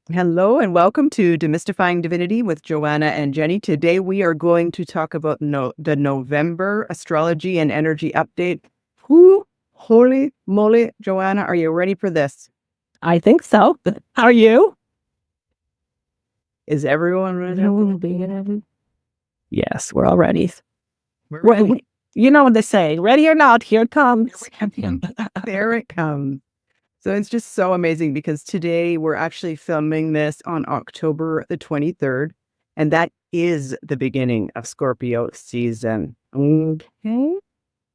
Hello and welcome to Demystifying Divinity with Joanna and Jenny. Today we are going to talk about the November astrology and energy update. Whoo, holy moly, Joanna, are you ready for this? I think so. How are you? Is everyone ready? Yes, we're all ready. We're ready. You know what they say, ready or not, here it comes. There it comes. So it's just so amazing because today we're actually filming this on October the 23rd, and that is the beginning of Scorpio season. Okay.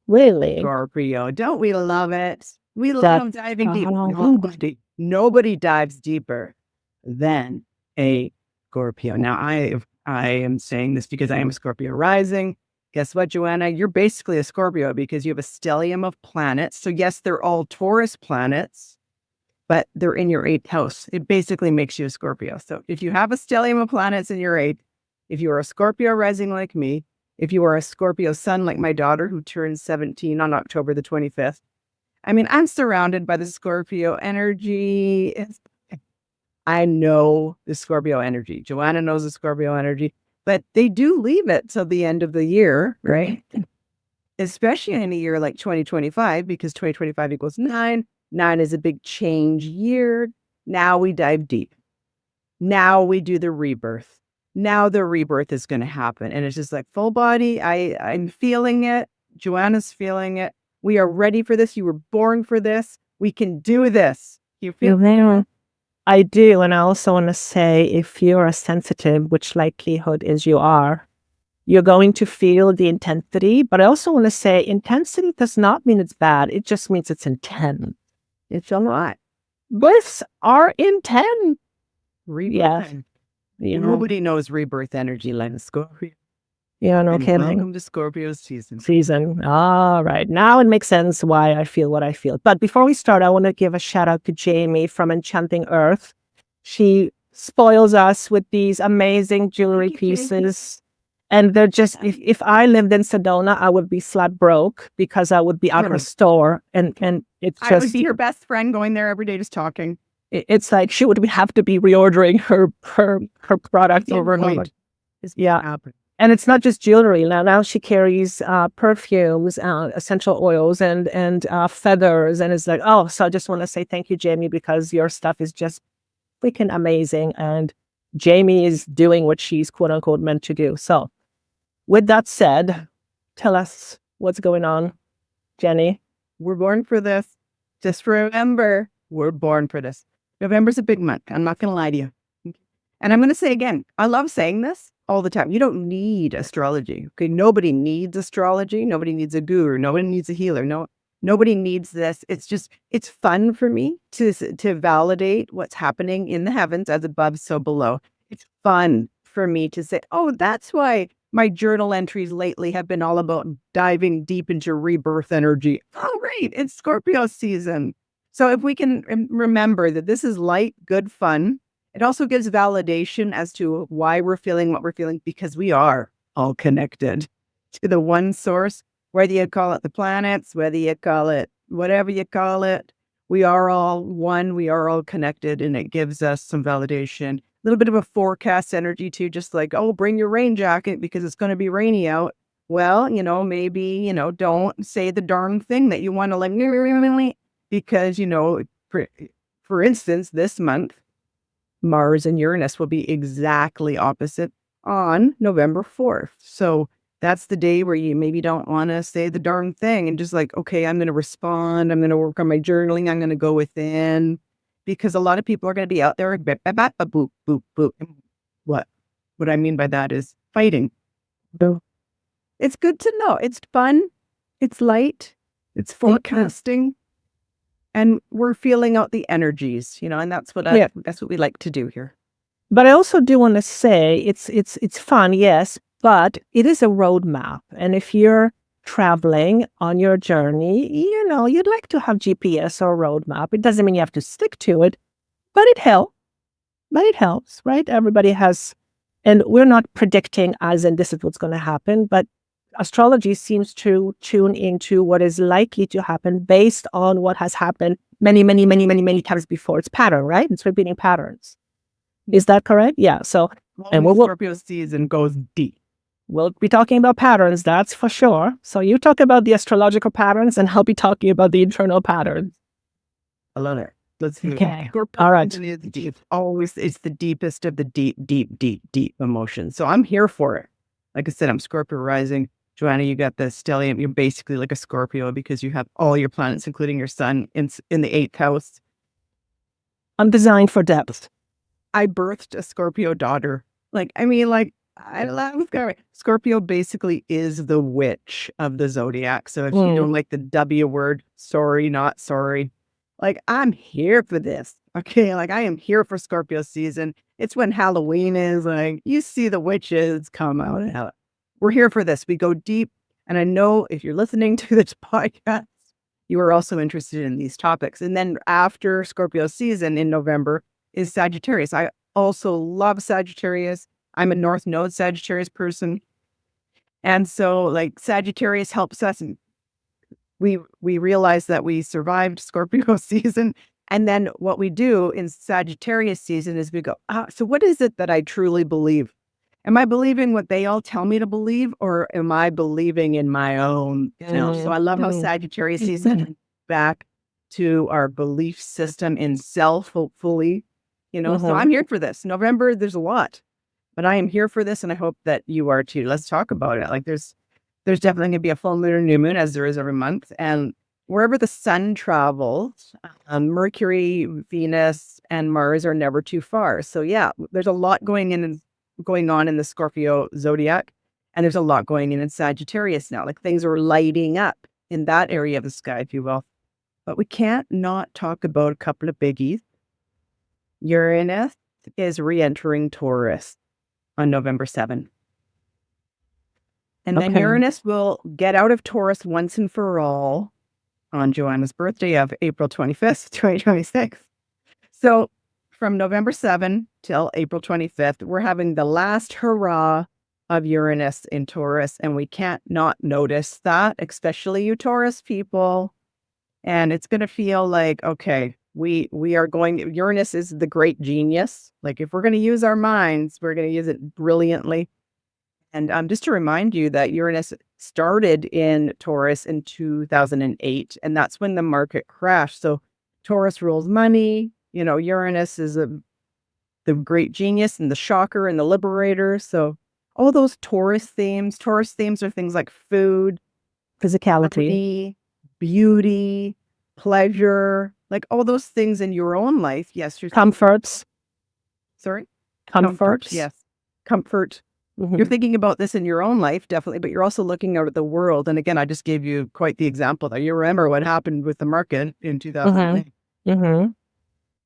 Really? Scorpio, don't we love it? We love diving deep. Nobody dives deeper than a Scorpio. Now, I am saying this because I am a Scorpio rising. Guess what, Joanna? You're basically a Scorpio because you have a stellium of planets. So yes, they're all Taurus planets, but they're in your 8th house. It basically makes you a Scorpio. So if you have a stellium of planets in your 8th, if you are a Scorpio rising like me, if you are a Scorpio sun like my daughter who turns 17 on October the 25th, I mean, I'm surrounded by the Scorpio energy. I know the Scorpio energy. Joanna knows the Scorpio energy, but they do leave it till the end of the year, right? Especially in a year like 2025, because 2025 equals 9. 9 is a big change year. Now we dive deep. Now we do the rebirth. Now the rebirth is going to happen. And it's just like full body. I'm feeling it. Joanna's feeling it. We are ready for this. You were born for this. We can do this. You feel it? I do. And I also want to say, if you're a sensitive, which likelihood is you are, you're going to feel the intensity. But I also want to say intensity does not mean it's bad. It just means it's intense. It's a lot. Both are intense. Rebirth. Yeah. Nobody knows rebirth energy like Scorpio. Yeah, no kidding. Welcome to Scorpio season. All right. Now it makes sense why I feel what I feel. But before we start, I want to give a shout out to Jamie from Enchanting Earth. She spoils us with these amazing jewelry pieces. And they're just, if I lived in Sedona, I would be flat broke because I would be out of a store. And it's just, I would be her best friend going there every day just talking. It's like she would have to be reordering her products over and over. Yeah. And it's not just jewelry. Now she carries perfumes, essential oils, and feathers. And it's like, oh, so I just want to say thank you, Jamie, because your stuff is just freaking amazing. And Jamie is doing what she's quote unquote meant to do. So with that said, tell us what's going on, Jenny. We're born for this. Just remember, we're born for this. November's a big month. I'm not going to lie to you. And I'm going to say again, I love saying this all the time. You don't need astrology. Okay. Nobody needs astrology. Nobody needs a guru. Nobody needs a healer. Nobody needs this. It's just, it's fun for me to validate what's happening in the heavens as above, so below. It's fun for me to say, oh, that's why my journal entries lately have been all about diving deep into rebirth energy. Oh, right. It's Scorpio season. So if we can remember that this is light, good fun, it also gives validation as to why we're feeling what we're feeling, because we are all connected to the one source, whether you call it the planets, whether you call it whatever you call it. We are all one. We are all connected, and it gives us some validation. A little bit of a forecast energy too, just like, oh, bring your rain jacket because it's going to be rainy out. Well, maybe, don't say the darn thing that you want to like, because, for instance, this month, Mars and Uranus will be exactly opposite on November 4th. So that's the day where you maybe don't want to say the darn thing and just like, okay, I'm going to respond. I'm going to work on my journaling. I'm going to go within, because a lot of people are going to be out there. Boop, boop, boop. What I mean by that is fighting. It's good to know. It's fun. It's light. It's forecasting. And we're feeling out the energies, and that's what that's what we like to do here. But I also do want to say it's fun, yes, but it is a roadmap. And if you're traveling on your journey, you'd like to have GPS or roadmap. It doesn't mean you have to stick to it, but it helps. Right? Everybody has, and we're not predicting as in this is what's going to happen, but astrology seems to tune into what is likely to happen based on what has happened many, many, many, many, many times before. It's pattern, right? It's repeating patterns. Is that correct? Yeah. So, and Well, Scorpio season goes deep. We'll be talking about patterns, that's for sure. So you talk about the astrological patterns and I'll be talking about the internal patterns. I love it. Let's do Okay. it. All right. It's the deepest of the deep emotions. So I'm here for it. Like I said, I'm Scorpio rising. Joanna, you got the stellium. You're basically like a Scorpio because you have all your planets, including your sun, in the 8th house. I'm designed for depth. I birthed a Scorpio daughter. I love Scorpio. Scorpio basically is the witch of the zodiac. So if you don't like the W word, sorry, not sorry. Like, I'm here for this. Okay. Like, I am here for Scorpio season. It's when Halloween is. Like, you see the witches come out. We're here for this. We go deep. And I know if you're listening to this podcast, you are also interested in these topics. And then after Scorpio season in November is Sagittarius. I also love Sagittarius. I'm a North Node Sagittarius person. And so like Sagittarius helps us. And we realize that we survived Scorpio season. And then what we do in Sagittarius season is we go, so what is it that I truly believe? Am I believing what they all tell me to believe, or am I believing in my own? So I love how Sagittarius season back to our belief system in self, hopefully, so I'm here for this. November, there's a lot, but I am here for this. And I hope that you are too. Let's talk about it. Like there's definitely gonna be a full moon or new moon, as there is every month. And wherever the sun travels, Mercury, Venus, and Mars are never too far. So yeah, there's a lot going on in the Scorpio zodiac, and there's a lot going in Sagittarius now. Like things are lighting up in that area of the sky, if you will. But we can't not talk about a couple of biggies. Uranus is re-entering Taurus on November 7th. And then Uranus will get out of Taurus once and for all on Joanna's birthday of April 25th, 2026. So from November 7th till April 25th, we're having the last hurrah of Uranus in Taurus. And we can't not notice that, especially you Taurus people. And it's going to feel like, okay, we are going, Uranus is the great genius. Like if we're going to use our minds, we're going to use it brilliantly. And just to remind you that Uranus started in Taurus in 2008, and that's when the market crashed. So Taurus rules money. Uranus is the great genius and the shocker and the liberator. So all those Taurus themes are things like food, physicality, beauty, pleasure, like all those things in your own life. Yes. Comforts. Sorry? Comforts. Yes. Comfort. You're thinking about this in your own life, definitely, but you're also looking out at the world. And again, I just gave you quite the example that you remember what happened with the market in 2008.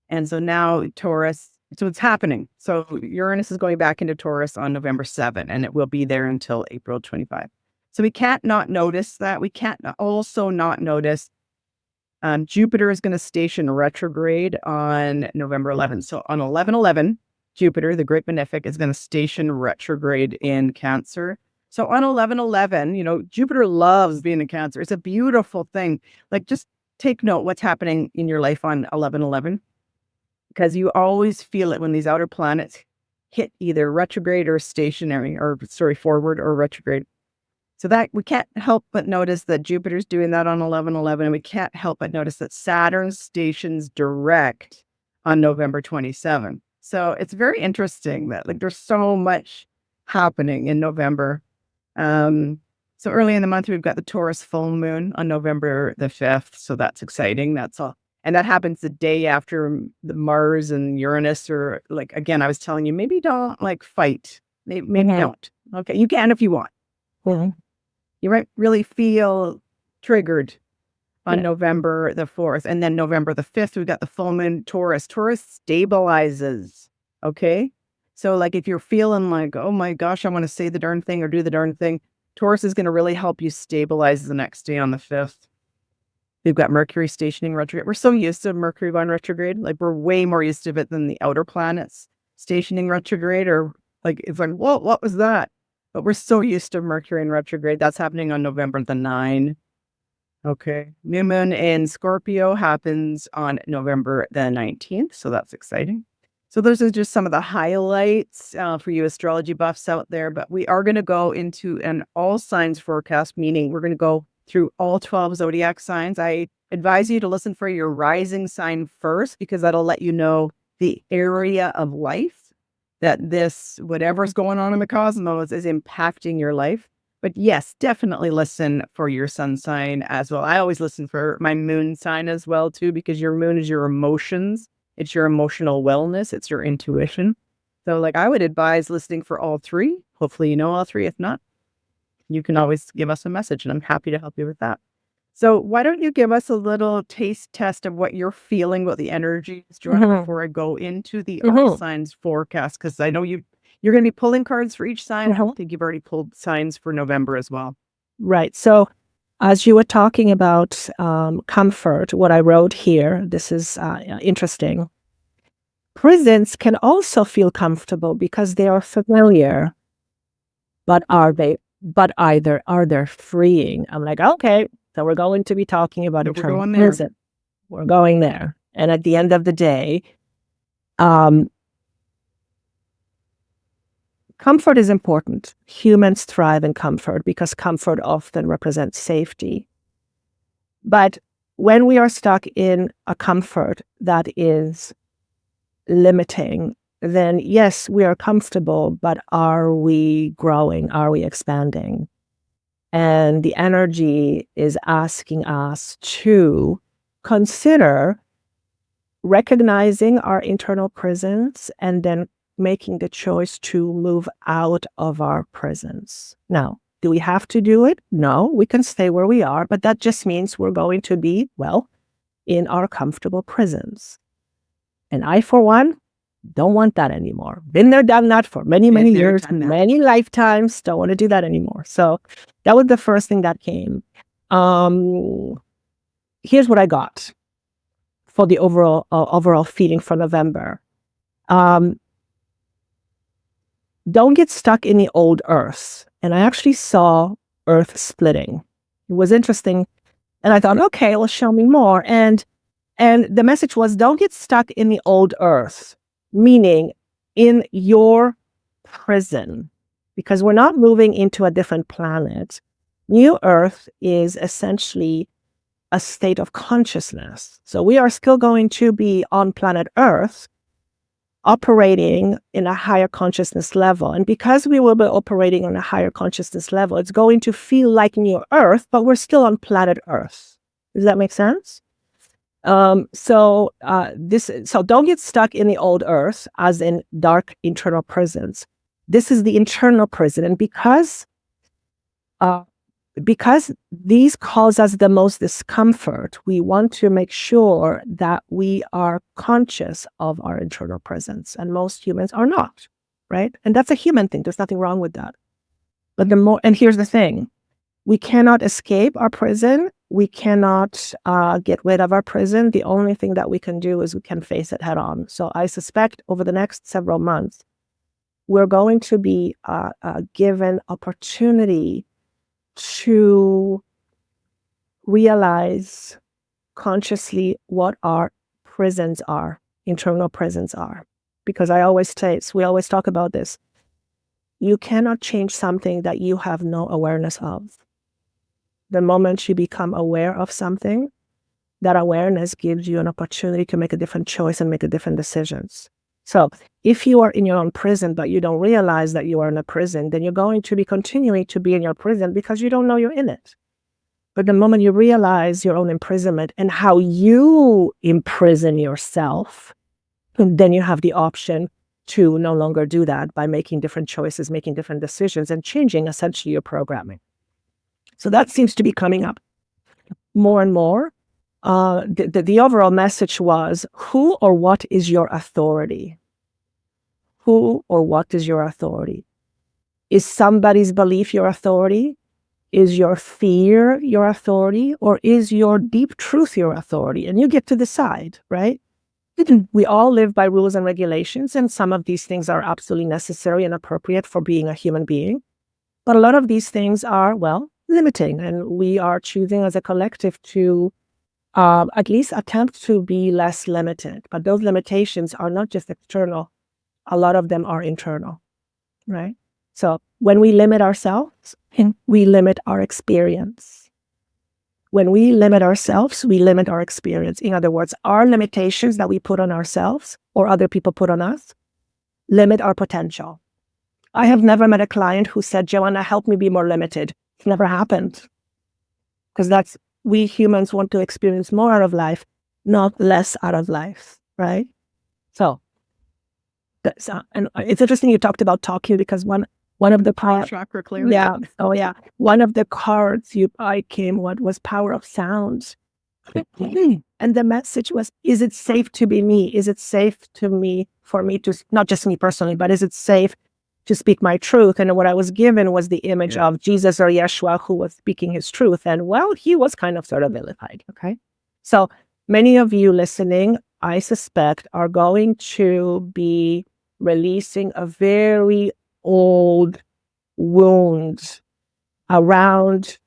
And so now Taurus, so it's happening. So Uranus is going back into Taurus on November 7th, and it will be there until April 25th. So we can't not notice that. We can't also not notice Jupiter is going to station retrograde on November 11th. So on 11/11, Jupiter, the great benefic, is going to station retrograde in Cancer. So on 11/11, Jupiter loves being in Cancer. It's a beautiful thing. Like just take note what's happening in your life on 11/11, because you always feel it when these outer planets hit either retrograde or forward or retrograde. So that we can't help but notice that Jupiter's doing that on 11/11, and we can't help but notice that Saturn stations direct on November 27th. So it's very interesting that like there's so much happening in November. So early in the month, we've got the Taurus full moon on November the 5th. So that's exciting. That's all. And that happens the day after the Mars and Uranus are like, again, I was telling you, maybe don't like fight. Maybe don't. Okay. You can if you want. You might really feel triggered on November the 4th. And then November the 5th, we've got the full moon Taurus. Taurus stabilizes. Okay. So like if you're feeling like, oh my gosh, I want to say the darn thing or do the darn thing, Taurus is going to really help you stabilize the next day on the 5th. We've got Mercury stationing retrograde. We're so used to Mercury going retrograde. Like we're way more used to it than the outer planets stationing retrograde, or like it's like, whoa, what was that? But we're so used to Mercury in retrograde. That's happening on November the 9th. Okay. New moon in Scorpio happens on November the 19th. So that's exciting. So those are just some of the highlights for you astrology buffs out there. But we are going to go into an all signs forecast, meaning we're going to go through all 12 zodiac signs. I advise you to listen for your rising sign first, because that'll let you know the area of life that this, whatever's going on in the cosmos, is impacting your life. But yes, definitely listen for your sun sign as well. I always listen for my moon sign as well, too, because your moon is your emotions. It's your emotional wellness. It's your intuition. So like I would advise listening for all three. Hopefully you know all three. If not, you can always give us a message and I'm happy to help you with that. So why don't you give us a little taste test of what you're feeling, what the energy is, Joanna, before I go into the all signs forecast? Because I know you're going to be pulling cards for each sign. I think you've already pulled signs for November as well. Right. So as you were talking about comfort, what I wrote here, this is interesting. Prisons can also feel comfortable because they are familiar, but are they freeing? I'm like, okay, so we're going to be talking about eternal prison. We're going there. And at the end of the day, comfort is important. Humans thrive in comfort because comfort often represents safety. But when we are stuck in a comfort that is limiting, then yes, we are comfortable, but are we growing? Are we expanding? And the energy is asking us to consider recognizing our internal prisons and then making the choice to move out of our prisons. Now, do we have to do it? No, we can stay where we are, but that just means we're going to be, well, in our comfortable prisons. And I, for one, don't want that anymore. Been there, done that for many, many years, many lifetimes. Don't want to do that anymore. So that was the first thing that came. Here's what I got for the overall feeling for November. Don't get stuck in the old earth. And I actually saw earth splitting. It was interesting. And I thought, okay, well, show me more. And the message was, don't get stuck in the old earth, meaning in your prison, because we're not moving into a different planet. New Earth is essentially a state of consciousness. So we are still going to be on planet Earth, operating in a higher consciousness level. And because we will be operating on a higher consciousness level, it's going to feel like New Earth, but we're still on planet Earth. Does that make sense? So don't get stuck in the old earth, as in dark internal prisons. This is the internal prison. And because these cause us the most discomfort, we want to make sure that we are conscious of our internal prisons. And most humans are not, right? And that's a human thing. There's nothing wrong with that. But and here's the thing, we cannot escape our prison. We cannot get rid of our prison. The only thing that we can do is we can face it head on. So I suspect over the next several months, we're going to be given opportunity to realize consciously what our prisons are, internal prisons are. Because we always talk about this. You cannot change something that you have no awareness of. The moment you become aware of something, that awareness gives you an opportunity to make a different choice and make a different decisions. So if you are in your own prison, but you don't realize that you are in a prison, then you're going to be continuing to be in your prison because you don't know you're in it. But the moment you realize your own imprisonment and how you imprison yourself, then you have the option to no longer do that by making different choices, making different decisions, and changing essentially your programming. So that seems to be coming up more and more. The overall message was, who or what is your authority? Who or what is your authority? Is somebody's belief your authority? Is your fear your authority? Or is your deep truth your authority? And you get to decide, right? We all live by rules and regulations, and some of these things are absolutely necessary and appropriate for being a human being. But a lot of these things are, well, limiting, and we are choosing as a collective to at least attempt to be less limited. But those limitations are not just external. A lot of them are internal, right? So when we limit ourselves, we limit our experience. When we limit ourselves, we limit our experience. In other words, our limitations that we put on ourselves or other people put on us limit our potential. I have never met a client who said, Joanna, help me be more limited. It's never happened. Because we humans want to experience more out of life, not less out of life, right? So, and it's interesting you talked about talking, because one of the chakra clarity. Yeah. Oh yeah. One of the cards I came what was power of sound. And the message was, is it safe to be me? Is it safe for me to, not just me personally, but is it safe to speak my truth? And what I was given was the image of Jesus or Yeshua, who was speaking his truth. And well, he was kind of sort of vilified. Okay. So many of you listening, I suspect, are going to be releasing a very old wound around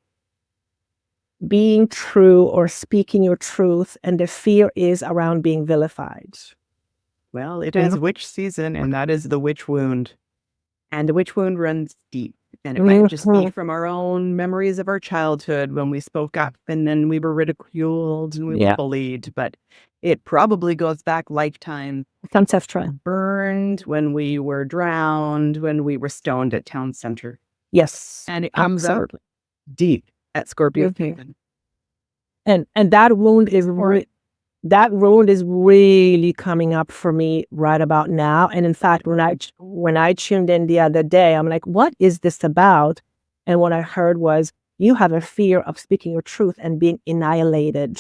being true or speaking your truth, and the fear is around being vilified. Well, it is witch season, and that is the witch wound. And the witch wound runs deep. And it might just be from our own memories of our childhood when we spoke up and then we were ridiculed and we were bullied. But it probably goes back lifetime. It's ancestral. Burned when we were drowned, when we were stoned at town center. Yes. And it comes out deep at Scorpio. And that wound is really coming up for me right about now. And in fact, when I tuned in the other day, I'm like, what is this about? And what I heard was, you have a fear of speaking your truth and being annihilated.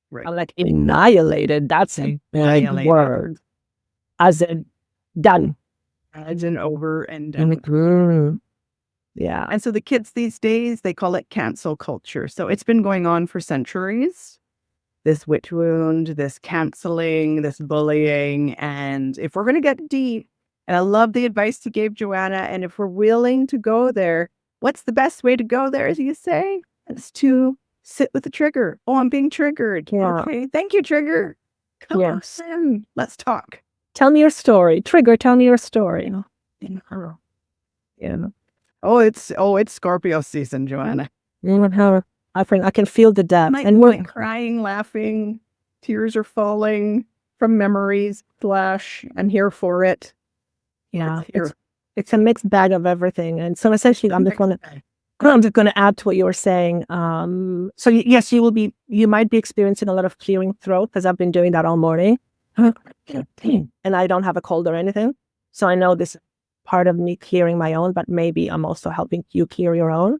Right. I'm like, annihilated? That's a big word. As in done. As in over and done. Yeah. And so the kids these days, they call it cancel culture. So it's been going on for centuries. This witch wound, this canceling, this bullying. And if we're going to get deep, and I love the advice you gave, Joanna, and if we're willing to go there, what's the best way to go there, as you say? It's to sit with the trigger. Oh, I'm being triggered. Yeah. Okay. Thank you, trigger. Come on, Sam. Let's talk. Tell me your story. Trigger, tell me your story. Yeah. Oh, it's Scorpio season, Joanna. I can feel the depth. And we're crying, laughing, tears are falling from memories. Flash, I'm here for it. Yeah, it's a mixed bag of everything. And so essentially, I'm just going to add to what you were saying. So yes, you might be experiencing a lot of clearing throat, because I've been doing that all morning. And I don't have a cold or anything. So I know this is part of me clearing my own, but maybe I'm also helping you clear your own.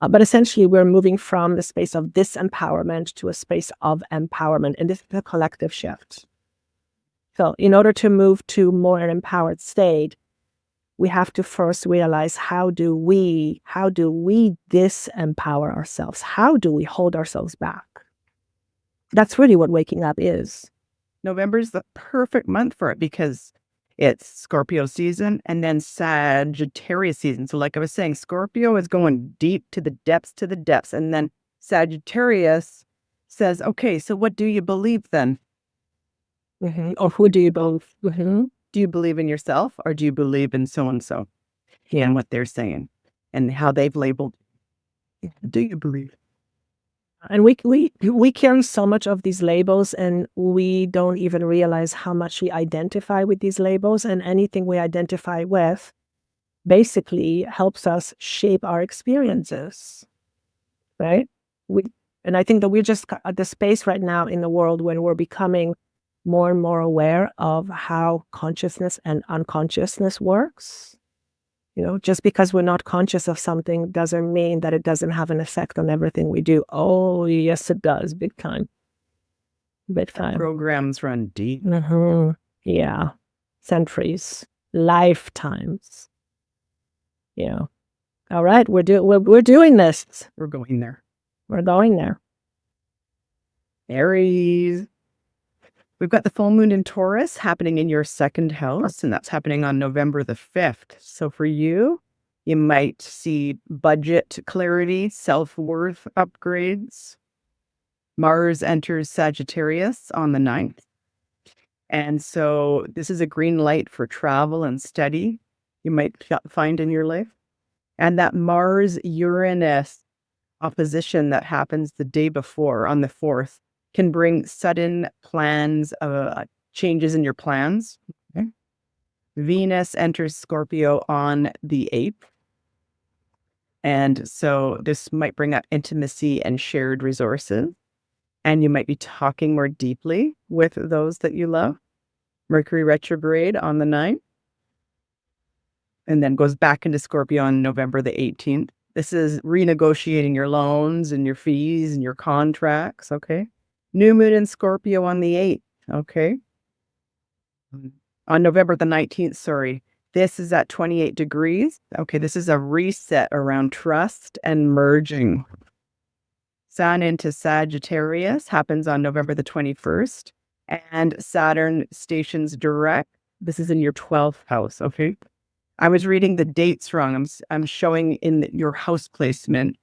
But essentially, we're moving from the space of disempowerment to a space of empowerment. And this is a collective shift. So in order to move to more an empowered state, we have to first realize, how do we disempower ourselves? How do we hold ourselves back? That's really what waking up is. November is the perfect month for it, because it's Scorpio season and then Sagittarius season. So like I was saying, Scorpio is going deep to the depths. And then Sagittarius says, okay, so what do you believe then? Or who do you believe? Do you believe in yourself, or do you believe in so-and-so and what they're saying and how they've labeled? Do you believe? And we carry so much of these labels, and we don't even realize how much we identify with these labels. And anything we identify with basically helps us shape our experiences, right? And I think that we're just at the space right now in the world when we're becoming more and more aware of how consciousness and unconsciousness works. Just because we're not conscious of something doesn't mean that it doesn't have an effect on everything we do. Oh, yes, it does. Big time. Big time. Programs run deep. Yeah. Centuries. Lifetimes. Yeah. All right. We're doing this. We're going there. We're going there. Aries. We've got the full moon in Taurus happening in your second house, and that's happening on November the 5th. So for you, you might see budget clarity, self-worth upgrades, Mars enters Sagittarius on the 9th. And so this is a green light for travel and study you might find in your life. And that Mars-Uranus opposition that happens the day before on the 4th can bring sudden plans, changes in your plans. Okay. Venus enters Scorpio on the 8th. And so this might bring up intimacy and shared resources. And you might be talking more deeply with those that you love. Mercury retrograde on the 9th. And then goes back into Scorpio on November the 18th. This is renegotiating your loans and your fees and your contracts, okay? New moon in Scorpio on the 8th, okay? On November the 19th, sorry. This is at 28 degrees. Okay, this is a reset around trust and merging. Sun into Sagittarius happens on November the 21st. And Saturn stations direct. This is in your 12th house, okay? I was reading the dates wrong. I'm showing in your house placement,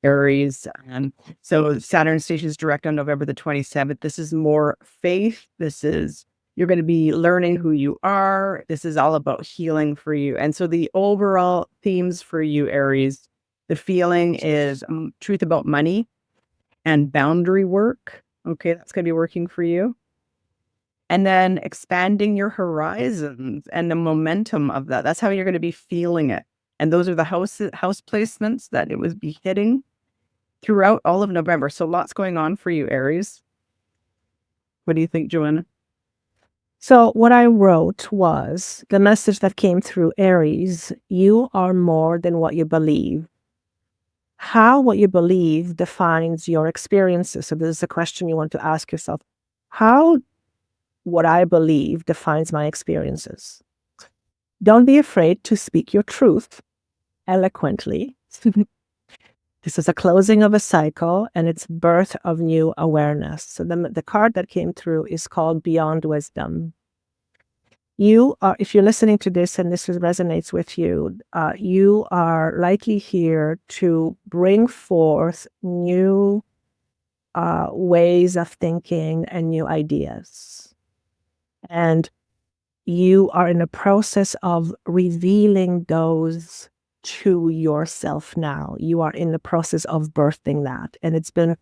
Aries. And so Saturn stations direct on November the 27th. This is more faith. This is, you're going to be learning who you are. This is all about healing for you. And so the overall themes for you, Aries, the feeling is truth about money and boundary work. Okay, that's going to be working for you. And then expanding your horizons and the momentum of that. That's how you're going to be feeling it. And those are the house placements that it would be hitting throughout all of November. So lots going on for you, Aries. What do you think, Joanna? So what I wrote was the message that came through Aries: you are more than what you believe. How what you believe defines your experiences. So this is a question you want to ask yourself. How what I believe defines my experiences. Don't be afraid to speak your truth eloquently. This is a closing of a cycle and it's birth of new awareness. So the card that came through is called Beyond Wisdom. You are, if you're listening to this and this resonates with you, you are likely here to bring forth new ways of thinking and new ideas. And you are in the process of revealing those to yourself now. You are in the process of birthing that. And it's been,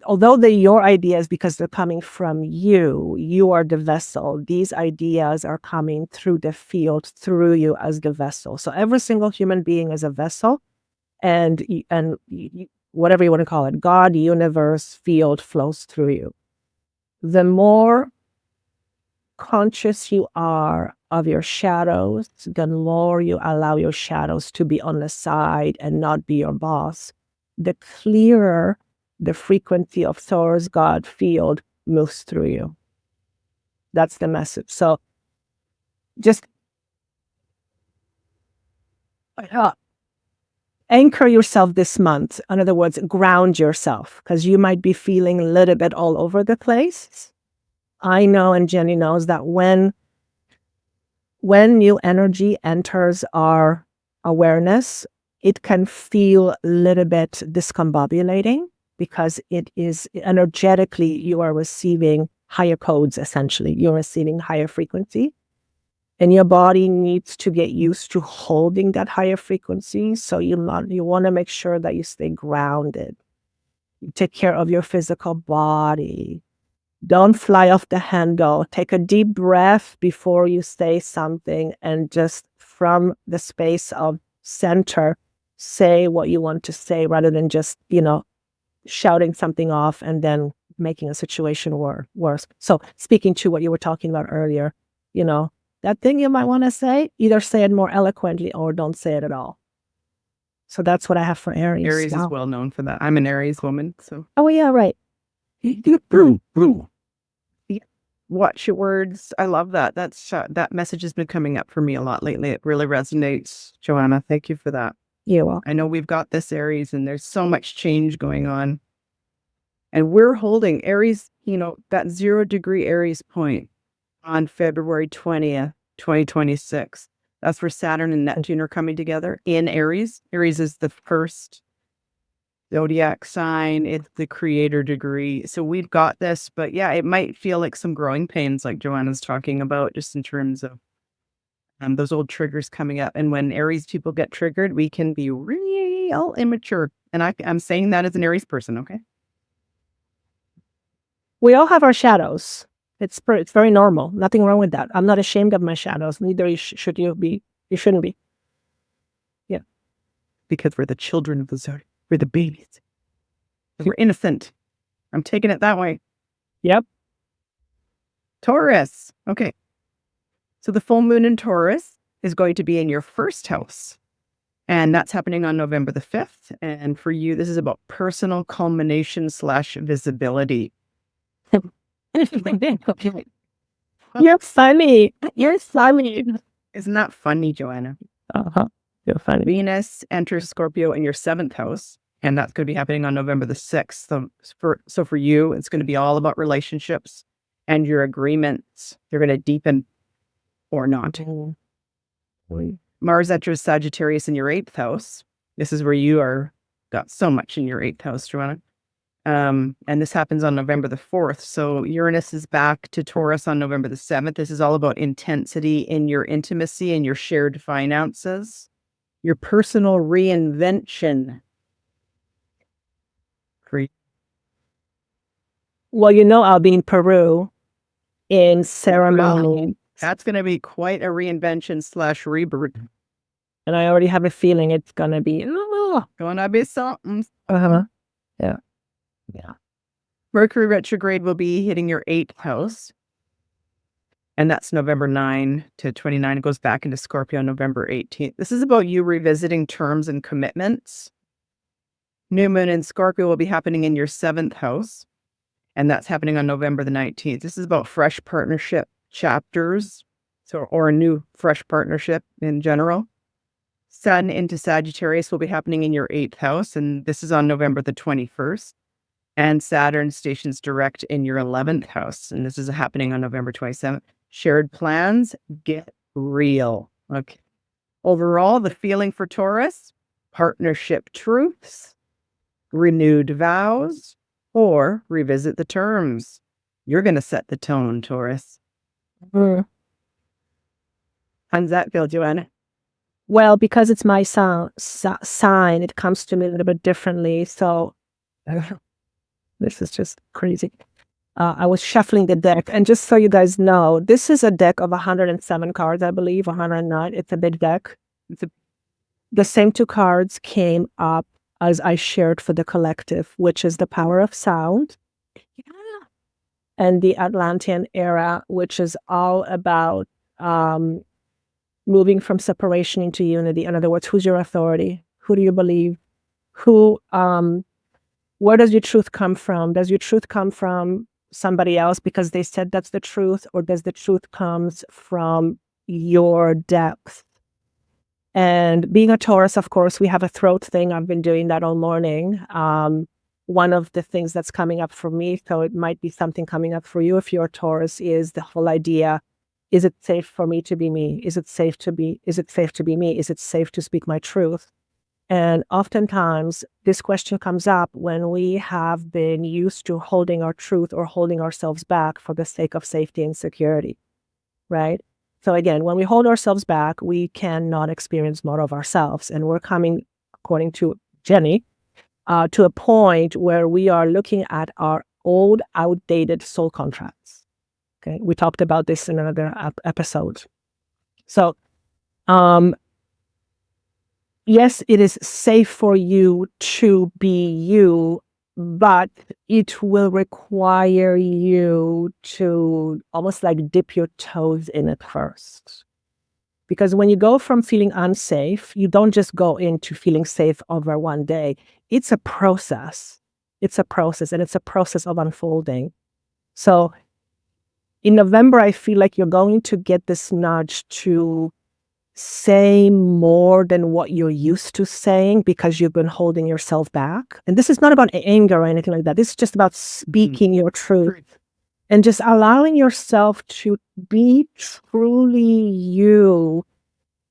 although they're your ideas because they're coming from you, you are the vessel. These ideas are coming through the field, through you as the vessel. So every single human being is a vessel, and whatever you want to call it, God, universe, field flows through you. The more conscious you are of your shadows, the more you allow your shadows to be on the side and not be your boss, the clearer the frequency of Taurus God field moves through you. That's the message. So just anchor yourself this month. In other words, ground yourself, because you might be feeling a little bit all over the place. I know, and Jenny knows, that when new energy enters our awareness, it can feel a little bit discombobulating, because it is energetically, you are receiving higher codes, essentially. You're receiving higher frequency. And your body needs to get used to holding that higher frequency. So you want to make sure that you stay grounded. You take care of your physical body. Don't fly off the handle. Take a deep breath before you say something, and just from the space of center, say what you want to say, rather than just, shouting something off and then making a situation worse. So speaking to what you were talking about earlier, that thing you might want to say, either say it more eloquently or don't say it at all. So that's what I have for Aries. Aries is well known for that. I'm an Aries woman, so. Oh, yeah, right. Watch your words. I love that. That message has been coming up for me a lot lately. It really resonates, Joanna. Thank you for that. You're welcome. I know we've got this Aries, and there's so much change going on. And we're holding Aries, that 0 degree Aries point on February 20th, 2026. That's where Saturn and Neptune are coming together in Aries. Aries is the first Zodiac sign. It's the creator degree. So we've got this, but yeah, it might feel like some growing pains, like Joanna's talking about, just in terms of those old triggers coming up. And when Aries people get triggered, we can be real immature. And I'm saying that as an Aries person, okay? We all have our shadows. It's very normal. Nothing wrong with that. I'm not ashamed of my shadows. Neither should you be. You shouldn't be. Yeah. Because we're the children of the zodiac. We're the babies. We're innocent. I'm taking it that way. Yep. Taurus. Okay. So the full moon in Taurus is going to be in your first house. And that's happening on November the 5th. And for you, this is about personal culmination / visibility. You're funny. You're funny. Isn't that funny, Joanna? You're funny. Venus enters Scorpio in your 7th house. And that's going to be happening on November the 6th. So for you, it's going to be all about relationships and your agreements. They're going to deepen or not. Mars enters Sagittarius in your 8th house. This is where you got so much in your 8th house, Joanna. And this happens on November the 4th. So Uranus is back to Taurus on November the 7th. This is all about intensity in your intimacy and your shared finances, your personal reinvention. Well, I'll be in Peru in ceremony. That's going to be quite a reinvention / rebirth. And I already have a feeling it's going to be going to be something. Yeah. Mercury retrograde will be hitting your 8th house. And that's November 9 to 29. It goes back into Scorpio on November 18th. This is about you revisiting terms and commitments. New moon in Scorpio will be happening in your 7th house. And that's happening on November the 19th. This is about fresh partnership chapters. Or a new fresh partnership in general. Sun into Sagittarius will be happening in your 8th house. And this is on November the 21st. And Saturn stations direct in your 11th house. And this is happening on November 27th. Shared plans get real. Okay. Overall, the feeling for Taurus, partnership truths, renewed vows, or revisit the terms. You're going to set the tone, Taurus. How does that feel, Joanna? Well, because it's my sign, it comes to me a little bit differently. So this is just crazy. I was shuffling the deck. And just so you guys know, this is a deck of 107 cards, I believe, 109. It's a big deck. The same 2 cards came up as I shared for the collective, which is the power of sound. And the Atlantean era, which is all about moving from separation into unity. In other words, who's your authority? Who do you believe? Where does your truth come from? Does your truth come from somebody else because they said that's the truth? Or does the truth comes from your depth? And being a Taurus, of course, we have a throat thing. I've been doing that all morning. One of the things that's coming up for me, so it might be something coming up for you if you're a Taurus, is the whole idea, is it safe for me to be me? Is it safe to be me? Is it safe to speak my truth? And oftentimes this question comes up when we have been used to holding our truth or holding ourselves back for the sake of safety and security, right? So again, when we hold ourselves back, we cannot experience more of ourselves. And we're coming, according to Jenny, to a point where we are looking at our old, outdated soul contracts. Okay, we talked about this in another episode. So, yes, it is safe for you to be you, but it will require you to almost like dip your toes in it first. Because when you go from feeling unsafe, you don't just go into feeling safe over one day. It's a process. It's a process, and it's a process of unfolding. So in November, I feel like you're going to get this nudge to say more than what you're used to saying because you've been holding yourself back. And this is not about anger or anything like that. This is just about speaking your truth and just allowing yourself to be truly you,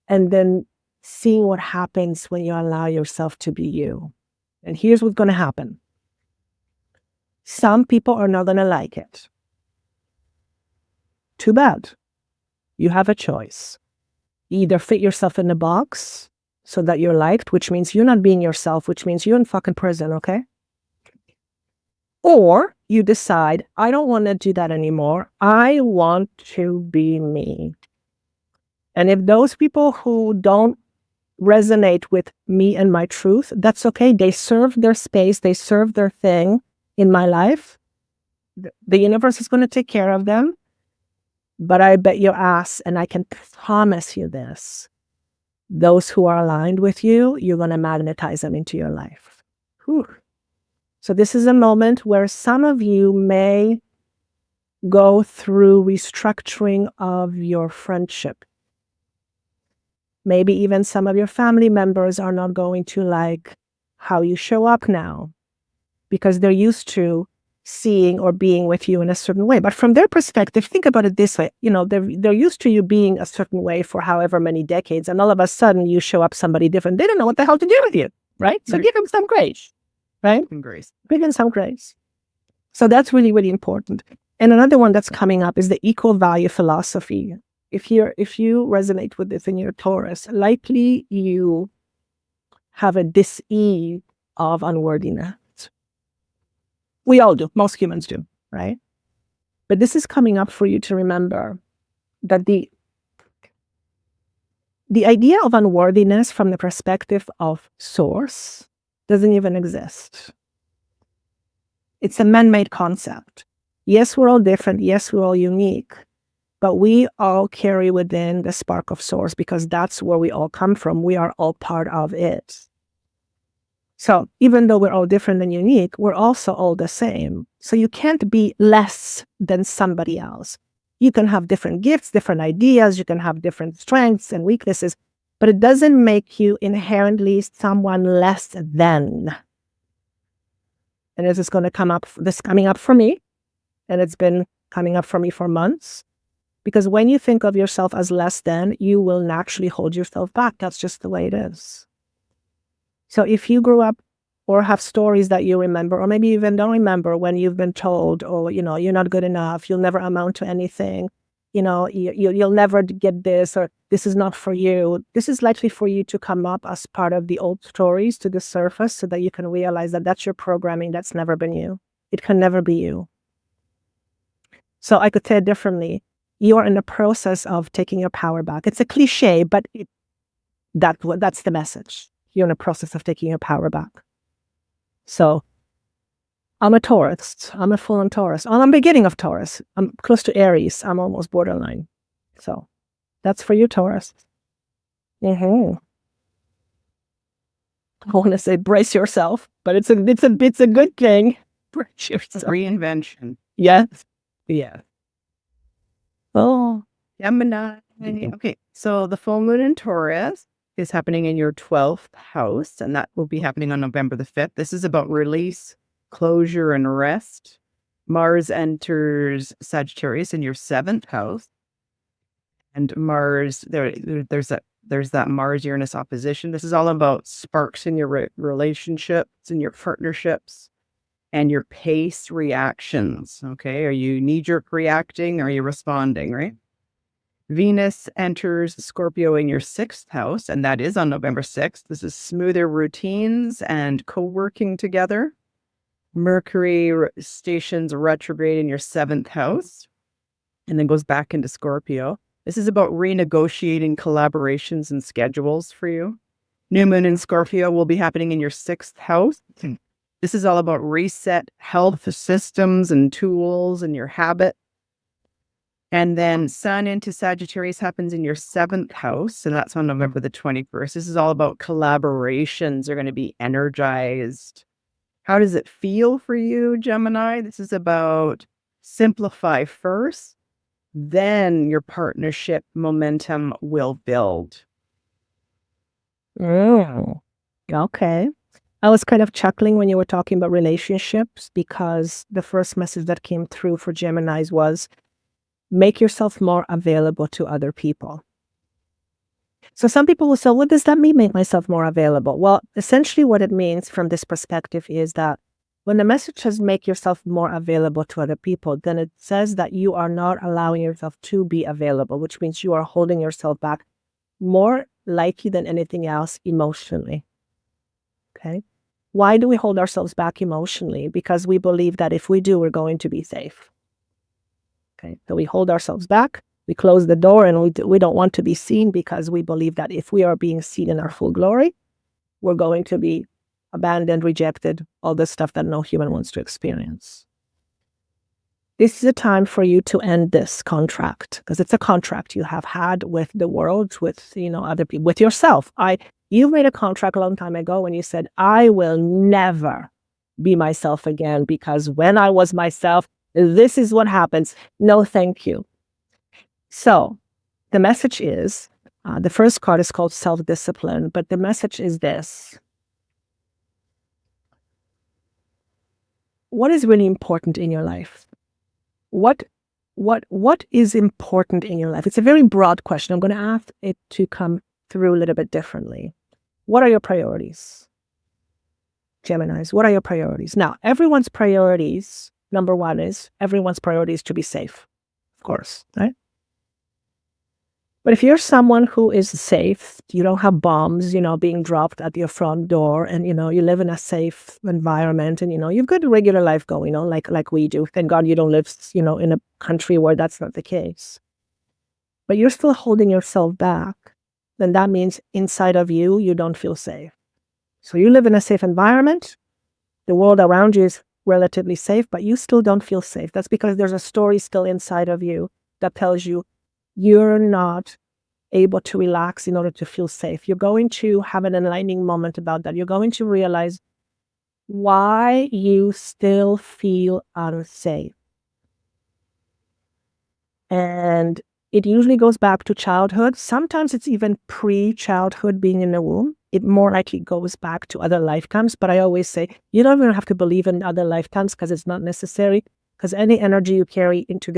and then seeing what happens when you allow yourself to be you. And here's what's going to happen. Some people are not going to like it. Too bad. You have a choice. You either fit yourself in a box so that you're liked, which means you're not being yourself, which means you're in fucking prison, okay? Or you decide, I don't want to do that anymore. I want to be me. And if those people who don't resonate with me and my truth, that's okay. They serve their space. They serve their thing in my life. The universe is going to take care of them. But I bet your ass, and I can promise you this, those who are aligned with you, you're going to magnetize them into your life. Whew. So this is a moment where some of you may go through restructuring of your friendship. Maybe even some of your family members are not going to like how you show up now because they're used to seeing or being with you in a certain way. But from their perspective, think about it this way. You know, they're used to you being a certain way for however many decades, and all of a sudden you show up somebody different. They don't know what the hell to do with you, right? So give them some grace, right? Grace. Give them some grace. So that's really, really important. And another one that's coming up is the equal value philosophy. If you resonate with this in your Taurus, likely you have a dis-ease of unworthiness. We all do. Most humans do, right? But this is coming up for you to remember that the idea of unworthiness from the perspective of source doesn't even exist. It's a man-made concept. Yes, we're all different. Yes, we're all unique. But we all carry within the spark of source because that's where we all come from. We are all part of it. So even though we're all different and unique, we're also all the same. So you can't be less than somebody else. You can have different gifts, different ideas. You can have different strengths and weaknesses, but it doesn't make you inherently someone less than. And this is going to come up, this coming up for me. And it's been coming up for me for months. Because when you think of yourself as less than, you will naturally hold yourself back. That's just the way it is. So if you grew up or have stories that you remember, or maybe even don't remember when you've been told, oh, you know, you're not good enough, you'll never amount to anything, you know, you'll never get this, or this is not for you. This is likely for you to come up as part of the old stories to the surface so that you can realize that that's your programming. That's never been you. It can never be you. So I could say it differently. You are in the process of taking your power back. It's a cliche, but that's the message. You're in the process of taking your power back. So I'm a Taurus. I'm a full-on Taurus. I'm beginning of Taurus. I'm close to Aries. I'm almost borderline. So that's for you, Taurus. I want to say brace yourself, but it's a good thing. Brace yourself. Reinvention. Yes. Yeah. Oh, Gemini. Okay, so the full moon in Taurus is happening in your 12th house, and that will be happening on November the 5th. This is about release, closure, and rest. Mars enters Sagittarius in your 7th house. And Mars, there's that Mars-Uranus opposition. This is all about sparks in your relationships, in your partnerships, and your pace reactions. Okay, are you knee-jerk reacting? Or are you responding, right? Venus enters Scorpio in your 6th house, and that is on November 6th. This is smoother routines and co-working together. Mercury stations retrograde in your 7th house, and then goes back into Scorpio. This is about renegotiating collaborations and schedules for you. New moon in Scorpio will be happening in your 6th house. This is all about reset health systems and tools and your habit. And then Sun into Sagittarius happens in your 7th house, and that's on November the 21st. This is all about collaborations. They're going to be energized. How does it feel for you, Gemini? This is about simplify first, then your partnership momentum will build. Okay. I was kind of chuckling when you were talking about relationships because the first message that came through for Geminis was make yourself more available to other people. So some people will say, what does that mean, make myself more available? Well, essentially what it means from this perspective is that when the message says make yourself more available to other people, then it says that you are not allowing yourself to be available, which means you are holding yourself back more likely than anything else emotionally. Okay. Why do we hold ourselves back emotionally? Because we believe that if we do, we're going to be safe. Okay. So we hold ourselves back, we close the door, and we don't want to be seen because we believe that if we are being seen in our full glory, we're going to be abandoned, rejected, all this stuff that no human wants to experience. This is a time for you to end this contract, because it's a contract you have had with the world, with other people, with yourself. You made a contract a long time ago when you said, I will never be myself again, because when I was myself, this is what happens. No, thank you. So the message is, the first card is called self-discipline, but the message is this. What is really important in your life? What is important in your life? It's a very broad question. I'm going to ask it to come through a little bit differently. What are your priorities? Geminis, what are your priorities? Now, everyone's priorities, number one is, everyone's priority is to be safe, of course, right? But if you're someone who is safe, you don't have bombs, being dropped at your front door, and, you live in a safe environment, and, you've got a regular life going on like we do. Thank God you don't live, in a country where that's not the case. But you're still holding yourself back. Then that means inside of you, you don't feel safe. So you live in a safe environment. The world around you is relatively safe, but you still don't feel safe. That's because there's a story still inside of you that tells you you're not able to relax in order to feel safe. You're going to have an enlightening moment about that. You're going to realize why you still feel unsafe. And it usually goes back to childhood. Sometimes it's even pre-childhood, being in the womb. It more likely goes back to other lifetimes. But I always say, you don't even have to believe in other lifetimes, because it's not necessary. Because any energy you carry into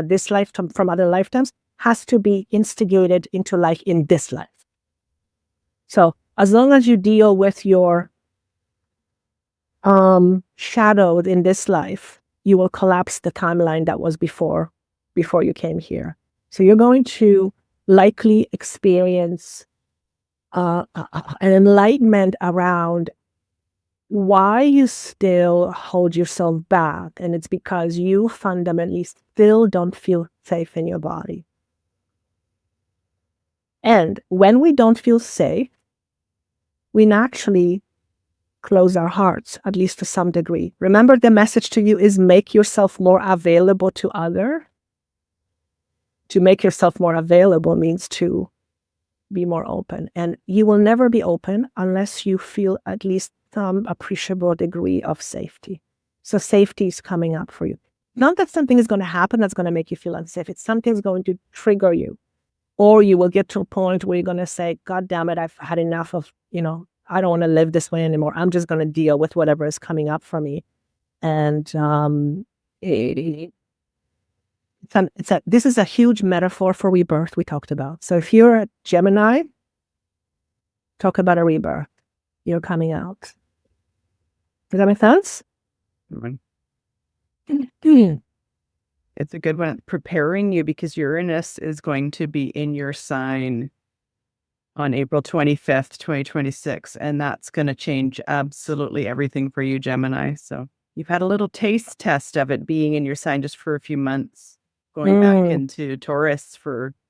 this lifetime from other lifetimes has to be instigated into life in this life. So as long as you deal with your shadow in this life, you will collapse the timeline that was before you came here. So you're going to likely experience an enlightenment around why you still hold yourself back. And it's because you fundamentally still don't feel safe in your body. And when we don't feel safe, we naturally close our hearts, at least to some degree. Remember, the message to you is make yourself more available to others. To make yourself more available means to be more open. And you will never be open unless you feel at least some appreciable degree of safety. So safety is coming up for you. Not that something is going to happen that's going to make you feel unsafe. It's something's going to trigger you. Or you will get to a point where you're going to say, God damn it, I've had enough of, I don't want to live this way anymore. I'm just going to deal with whatever is coming up for me. And this is a huge metaphor for rebirth we talked about. So if you're a Gemini, talk about a rebirth. You're coming out. Does that make sense? It's a good one. Preparing you, because Uranus is going to be in your sign on April 25th, 2026. And that's going to change absolutely everything for you, Gemini. So you've had a little taste test of it being in your sign just for a few months. Going back into Taurus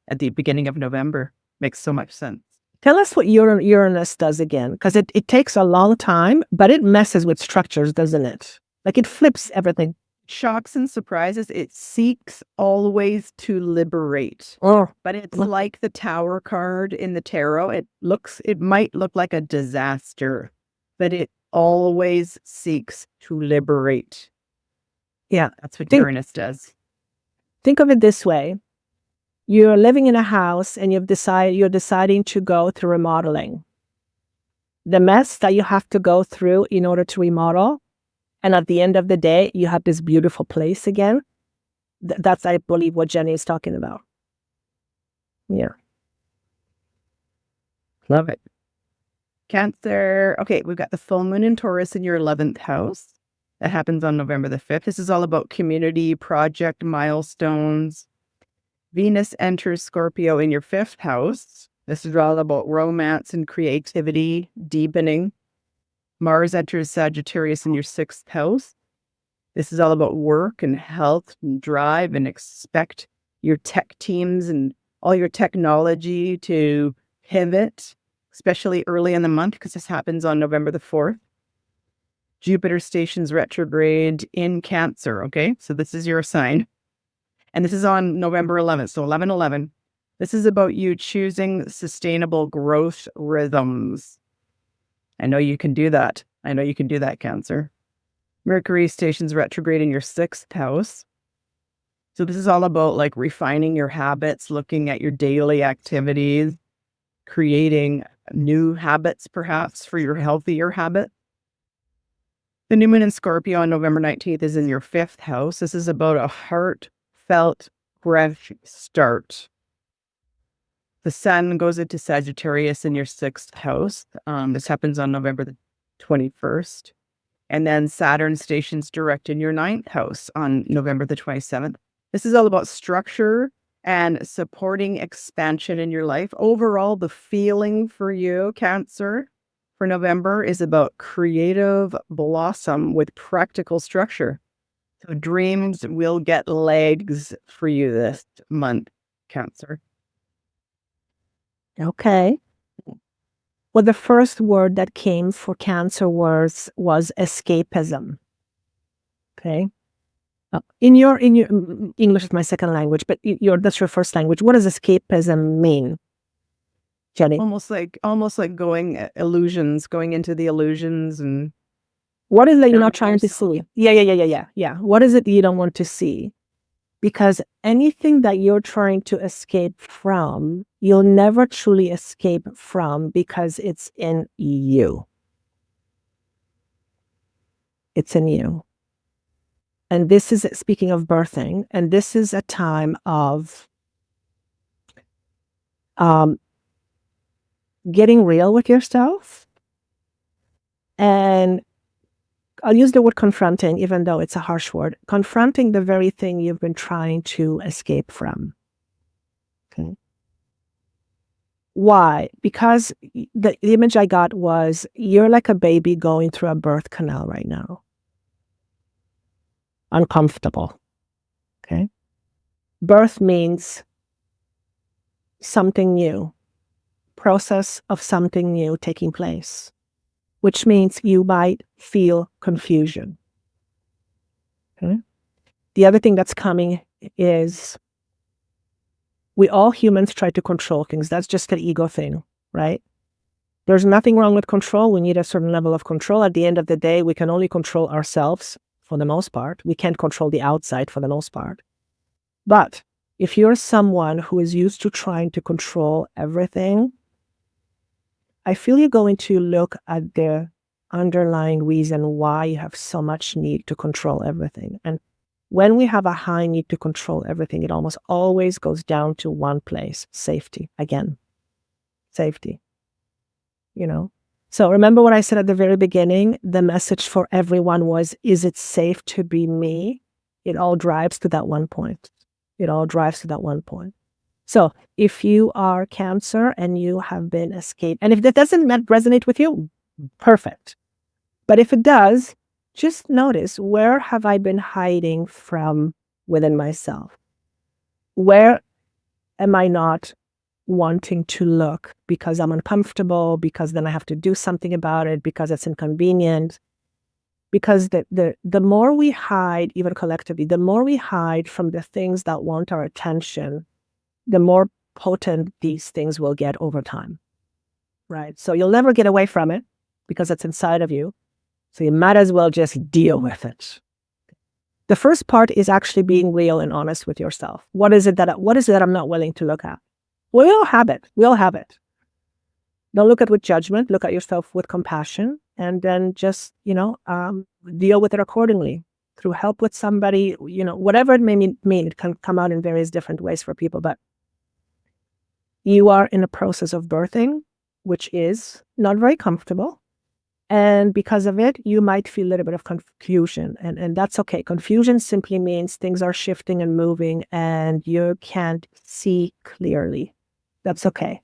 at the beginning of November. Makes so much sense. Tell us what Uranus does again, because it takes a long time, but it messes with structures, doesn't it? Like it flips everything. Shocks and surprises. It seeks always to liberate. But it's like the Tower card in the tarot. It might look like a disaster, but it always seeks to liberate. Yeah. That's what Uranus does. Think of it this way. You're living in a house and you're deciding to go through remodeling. The mess that you have to go through in order to remodel, and at the end of the day, you have this beautiful place again. That's, I believe, what Jenny is talking about. Yeah. Love it. Cancer. Okay, we've got the full moon in Taurus in your 11th house. That happens on November the 5th. This is all about community, project, milestones. Venus enters Scorpio in your 5th house. This is all about romance and creativity, deepening. Mars enters Sagittarius in your 6th house. This is all about work and health and drive, and expect your tech teams and all your technology to pivot, especially early in the month, because this happens on November the 4th. Jupiter stations retrograde in Cancer, okay? So this is your sign. And this is on November 11th, so 11/11. This is about you choosing sustainable growth rhythms. I know you can do that. I know you can do that, Cancer. Mercury stations retrograde in your 6th house. So this is all about like refining your habits, looking at your daily activities, creating new habits perhaps for your healthier habit. The new moon in Scorpio on November 19th is in your 5th house. This is about a heartfelt, fresh start. The sun goes into Sagittarius in your 6th house. This happens on November the 21st. And then Saturn stations direct in your 9th house on November the 27th. This is all about structure and supporting expansion in your life. Overall, the feeling for you, Cancer, for November is about creative blossom with practical structure. So dreams will get legs for you this month, Cancer. Okay. Well, the first word that came for Cancer was escapism. Okay. In your English is my second language, but that's your first language. What does escapism mean, Jenny? Almost like going into the illusions. And what is it you're not trying to see? Yeah. What is it that you don't want to see? Because anything that you're trying to escape from, you'll never truly escape from, because it's in you. It's in you. And this is, speaking of birthing, and this is a time of getting real with yourself. And I'll use the word confronting, even though it's a harsh word. Confronting the very thing you've been trying to escape from. Okay. Why? Because the image I got was, you're like a baby going through a birth canal right now. Uncomfortable. Okay. Birth means something new, process of something new taking place, which means you might feel confusion. Okay. The other thing that's coming is, we all humans try to control things. That's just an ego thing, right? There's nothing wrong with control. We need a certain level of control. At the end of the day, we can only control ourselves for the most part. We can't control the outside for the most part. But if you're someone who is used to trying to control everything, I feel you're going to look at the underlying reason why you have so much need to control everything. And when we have a high need to control everything, it almost always goes down to one place: safety. Again, safety. So remember what I said at the very beginning? The message for everyone was, is it safe to be me? It all drives to that one point. So if you are Cancer and you have been escaped, and if that doesn't resonate with you, perfect. But if it does, just notice, where have I been hiding from within myself? Where am I not wanting to look because I'm uncomfortable, because then I have to do something about it, because it's inconvenient? Because the more we hide, even collectively, the more we hide from the things that want our attention, the more potent these things will get over time, right? So you'll never get away from it because it's inside of you. So you might as well just deal with it. The first part is actually being real and honest with yourself. What is it that I'm not willing to look at? We all have it. Don't look at it with judgment. Look at yourself with compassion, and then just, deal with it accordingly through help with somebody, whatever it may mean. It can come out in various different ways for people, but you are in a process of birthing, which is not very comfortable. And because of it, you might feel a little bit of confusion. And that's okay. Confusion simply means things are shifting and moving and you can't see clearly. That's okay.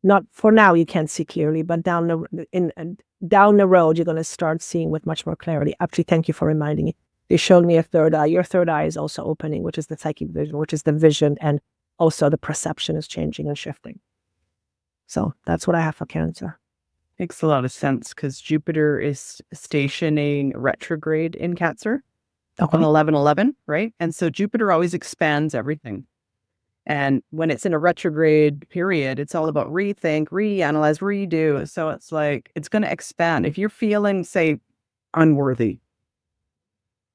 Not for now, you can't see clearly, but down the road, you're going to start seeing with much more clarity. Actually, thank you for reminding me. They showed me a third eye. Your third eye is also opening, which is the psychic vision, which is the vision, and also the perception is changing and shifting. So that's what I have for Cancer. Makes a lot of sense because Jupiter is stationing retrograde in Cancer on 11/11, right? And so Jupiter always expands everything. And when it's in a retrograde period, it's all about rethink, reanalyze, redo. So it's like, it's going to expand. If you're feeling, say, unworthy,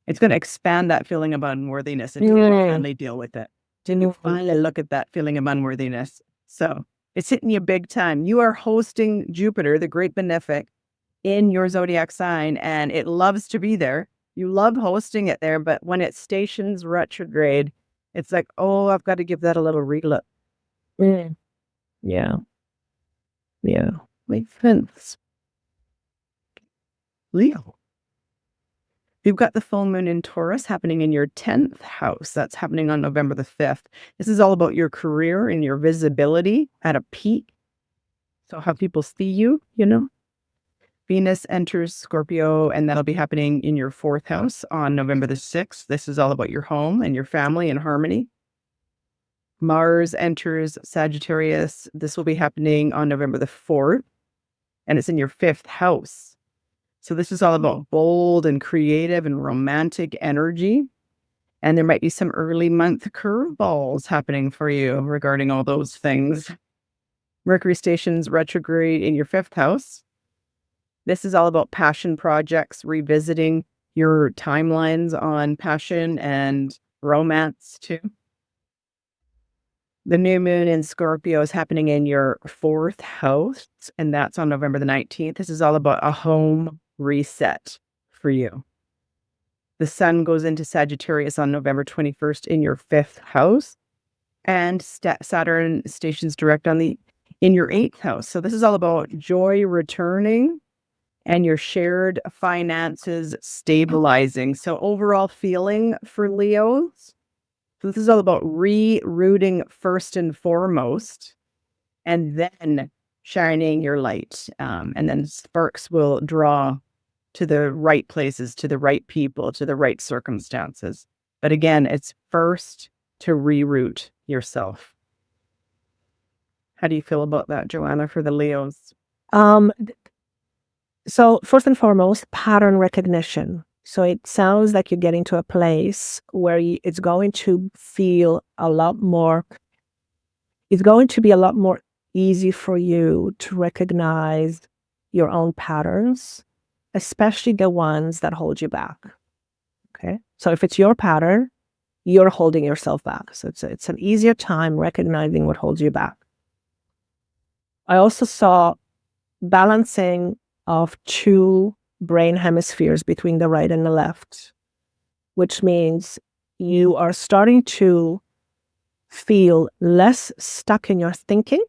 it's going to expand that feeling of unworthiness and finally deal with it. Then you finally look at that feeling of unworthiness. So it's hitting you big time. You are hosting Jupiter, the great benefic, in your zodiac sign, and it loves to be there. You love hosting it there, but when it stations retrograde, it's like, oh, I've got to give that a little relook. Yeah. Makes sense. Leo. You've got the full moon in Taurus happening in your 10th house. That's happening on November the 5th. This is all about your career and your visibility at a peak. So how people see you, you know. Venus enters Scorpio, and that'll be happening in your 4th house on November the 6th. This is all about your home and your family and harmony. Mars enters Sagittarius. This will be happening on November the 4th, and it's in your 5th house. So this is all about bold and creative and romantic energy. And there might be some early month curveballs happening for you regarding all those things. Mercury stations retrograde in your 5th house. This is all about passion projects, revisiting your timelines on passion and romance too. The new moon in Scorpio is happening in your 4th house, and that's on November the 19th. This is all about a home reset for you. The sun goes into Sagittarius on November 21st in your 5th house, and Saturn stations direct in your 8th house. So this is all about joy returning and your shared finances stabilizing. So overall feeling for Leos. So this is all about rerouting first and foremost, and then shining your light. And then sparks will draw to the right places, to the right people, to the right circumstances. But again, it's first to reroute yourself. How do you feel about that, Joanna, for the Leos? So first and foremost, pattern recognition. So it sounds like you're getting to a place where it's going to feel a lot more, it's going to be a lot more easy for you to recognize your own patterns, especially the ones that hold you back. Okay. So if it's your pattern, you're holding yourself back. So it's an easier time recognizing what holds you back. I also saw balancing of two brain hemispheres between the right and the left, which means you are starting to feel less stuck in your thinking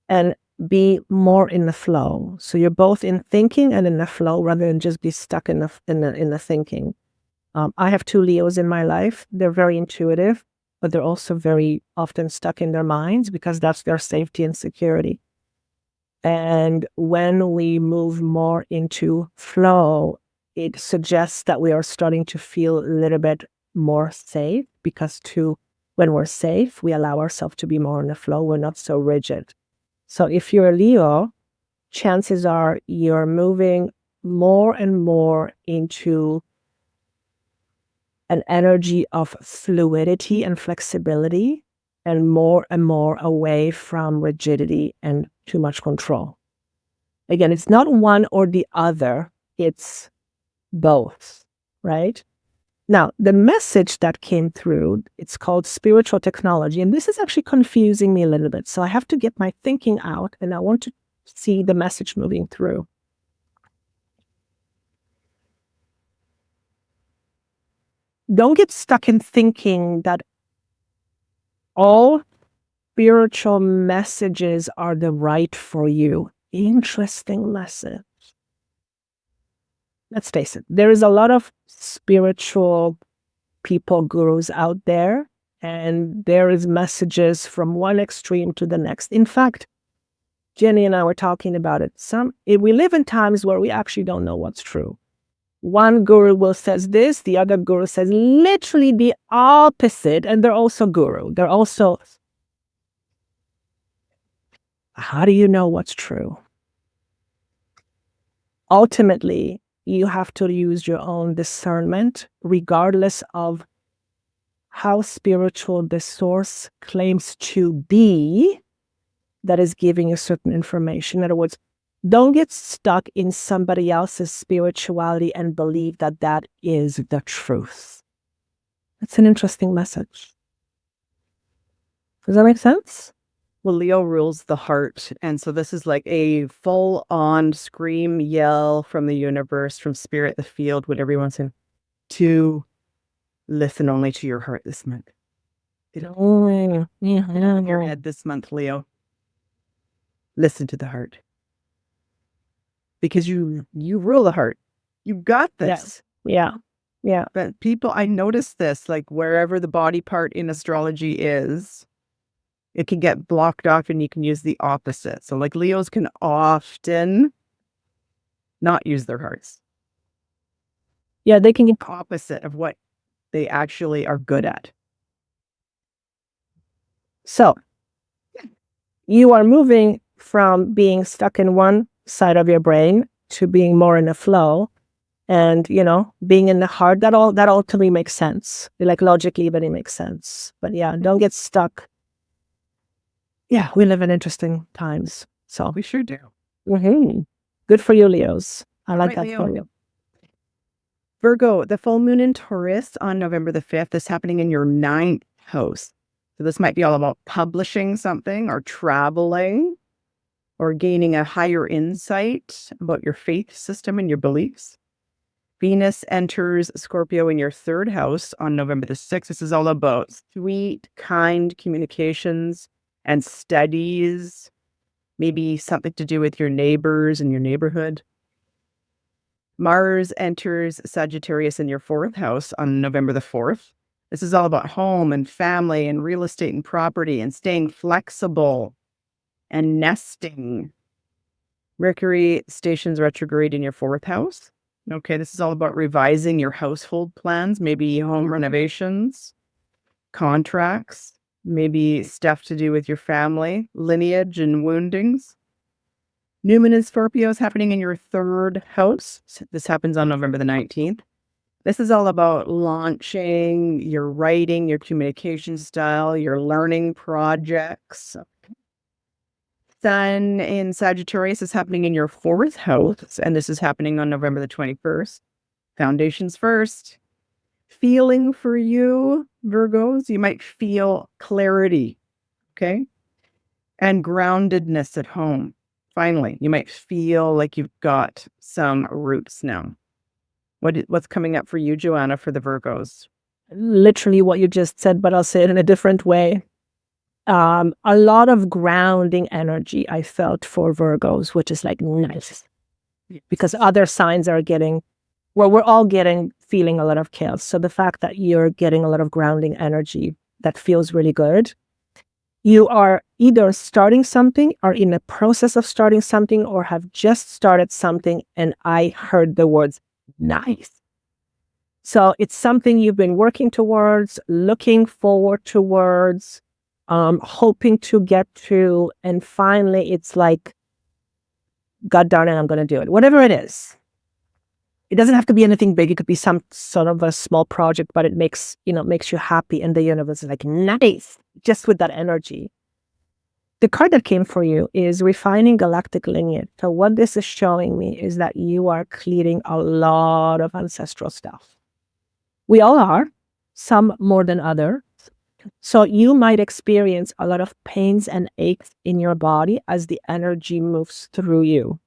and be more in the flow. So you're both in thinking and in the flow rather than just be stuck in the thinking. I have 2 Leos in my life. They're very intuitive, but they're also very often stuck in their minds because that's their safety and security. And when we move more into flow, it suggests that we are starting to feel a little bit more safe because when we're safe, we allow ourselves to be more in the flow. We're not so rigid. So if you're a Leo, chances are you're moving more and more into an energy of fluidity and flexibility, and more away from rigidity and too much control. Again, it's not one or the other, it's both, right? Now, the message that came through, it's called spiritual technology, and this is actually confusing me a little bit. So I have to get my thinking out, and I want to see the message moving through. Don't get stuck in thinking that all spiritual messages are the right for you. Interesting message. Let's face it, there is a lot of spiritual people, gurus out there, and there is messages from one extreme to the next. In fact, Jenny and I were talking about it. We live in times where we actually don't know what's true. One guru will says this, the other guru says literally the opposite, and they're also guru. They're also, how do you know what's true? Ultimately, you have to use your own discernment, regardless of how spiritual the source claims to be that is giving you certain information. In other words, don't get stuck in somebody else's spirituality and believe that that is the truth. That's an interesting message. Does that make sense? Well, Leo rules the heart. And so this is like a full-on scream, yell from the universe, from spirit, the field, whatever you want to say, to listen only to your heart this month. Your head this month, Leo. Listen to the heart. Because you rule the heart. You got this. Yeah. But people, I noticed this, like wherever the body part in astrology is, it can get blocked off and you can use the opposite. So like Leos can often not use their hearts. Yeah, they can get opposite of what they actually are good at. So you are moving from being stuck in one side of your brain to being more in a flow, and being in the heart. That all to me makes sense. Like logically, but it makes sense. But yeah, don't get stuck. Yeah, we live in interesting times. So we sure do. Mm-hmm. Good for you, Leos. I like that Leo. for you. Virgo, the full moon in Taurus on November the 5th is happening in your 9th house. So this might be all about publishing something or traveling or gaining a higher insight about your faith system and your beliefs. Venus enters Scorpio in your 3rd house on November the 6th. This is all about sweet, kind communications and studies, maybe something to do with your neighbors and your neighborhood. Mars enters Sagittarius in your 4th house on November the 4th. This is all about home and family and real estate and property and staying flexible and nesting. Mercury stations retrograde in your 4th house. Okay, this is all about revising your household plans, maybe home renovations, contracts, maybe stuff to do with your family, lineage and woundings. New moon in Scorpio is happening in your 3rd house. This happens on November the 19th. This is all about launching your writing, your communication style, your learning projects. Sun in Sagittarius is happening in your 4th house, and this is happening on November the 21st. Foundations first. Feeling for you, Virgos, you might feel clarity, okay? And groundedness at home. Finally, you might feel like you've got some roots now. What's coming up for you, Joanna, for the Virgos? Literally what you just said, but I'll say it in a different way. A lot of grounding energy I felt for Virgos, which is like nice. Because other signs are we're all feeling a lot of chaos. So the fact that you're getting a lot of grounding energy, that feels really good. You are either starting something or in the process of starting something or have just started something, and I heard the words nice. So it's something you've been working towards, looking forward towards, hoping to get to, and finally it's like, God darn it, I'm going to do it. Whatever it is. It doesn't have to be anything big. It could be some sort of a small project, but it makes you happy, and the universe is like, nice, just with that energy. The card that came for you is refining galactic lineage. So what this is showing me is that you are clearing a lot of ancestral stuff. We all are, some more than others. So you might experience a lot of pains and aches in your body as the energy moves through you.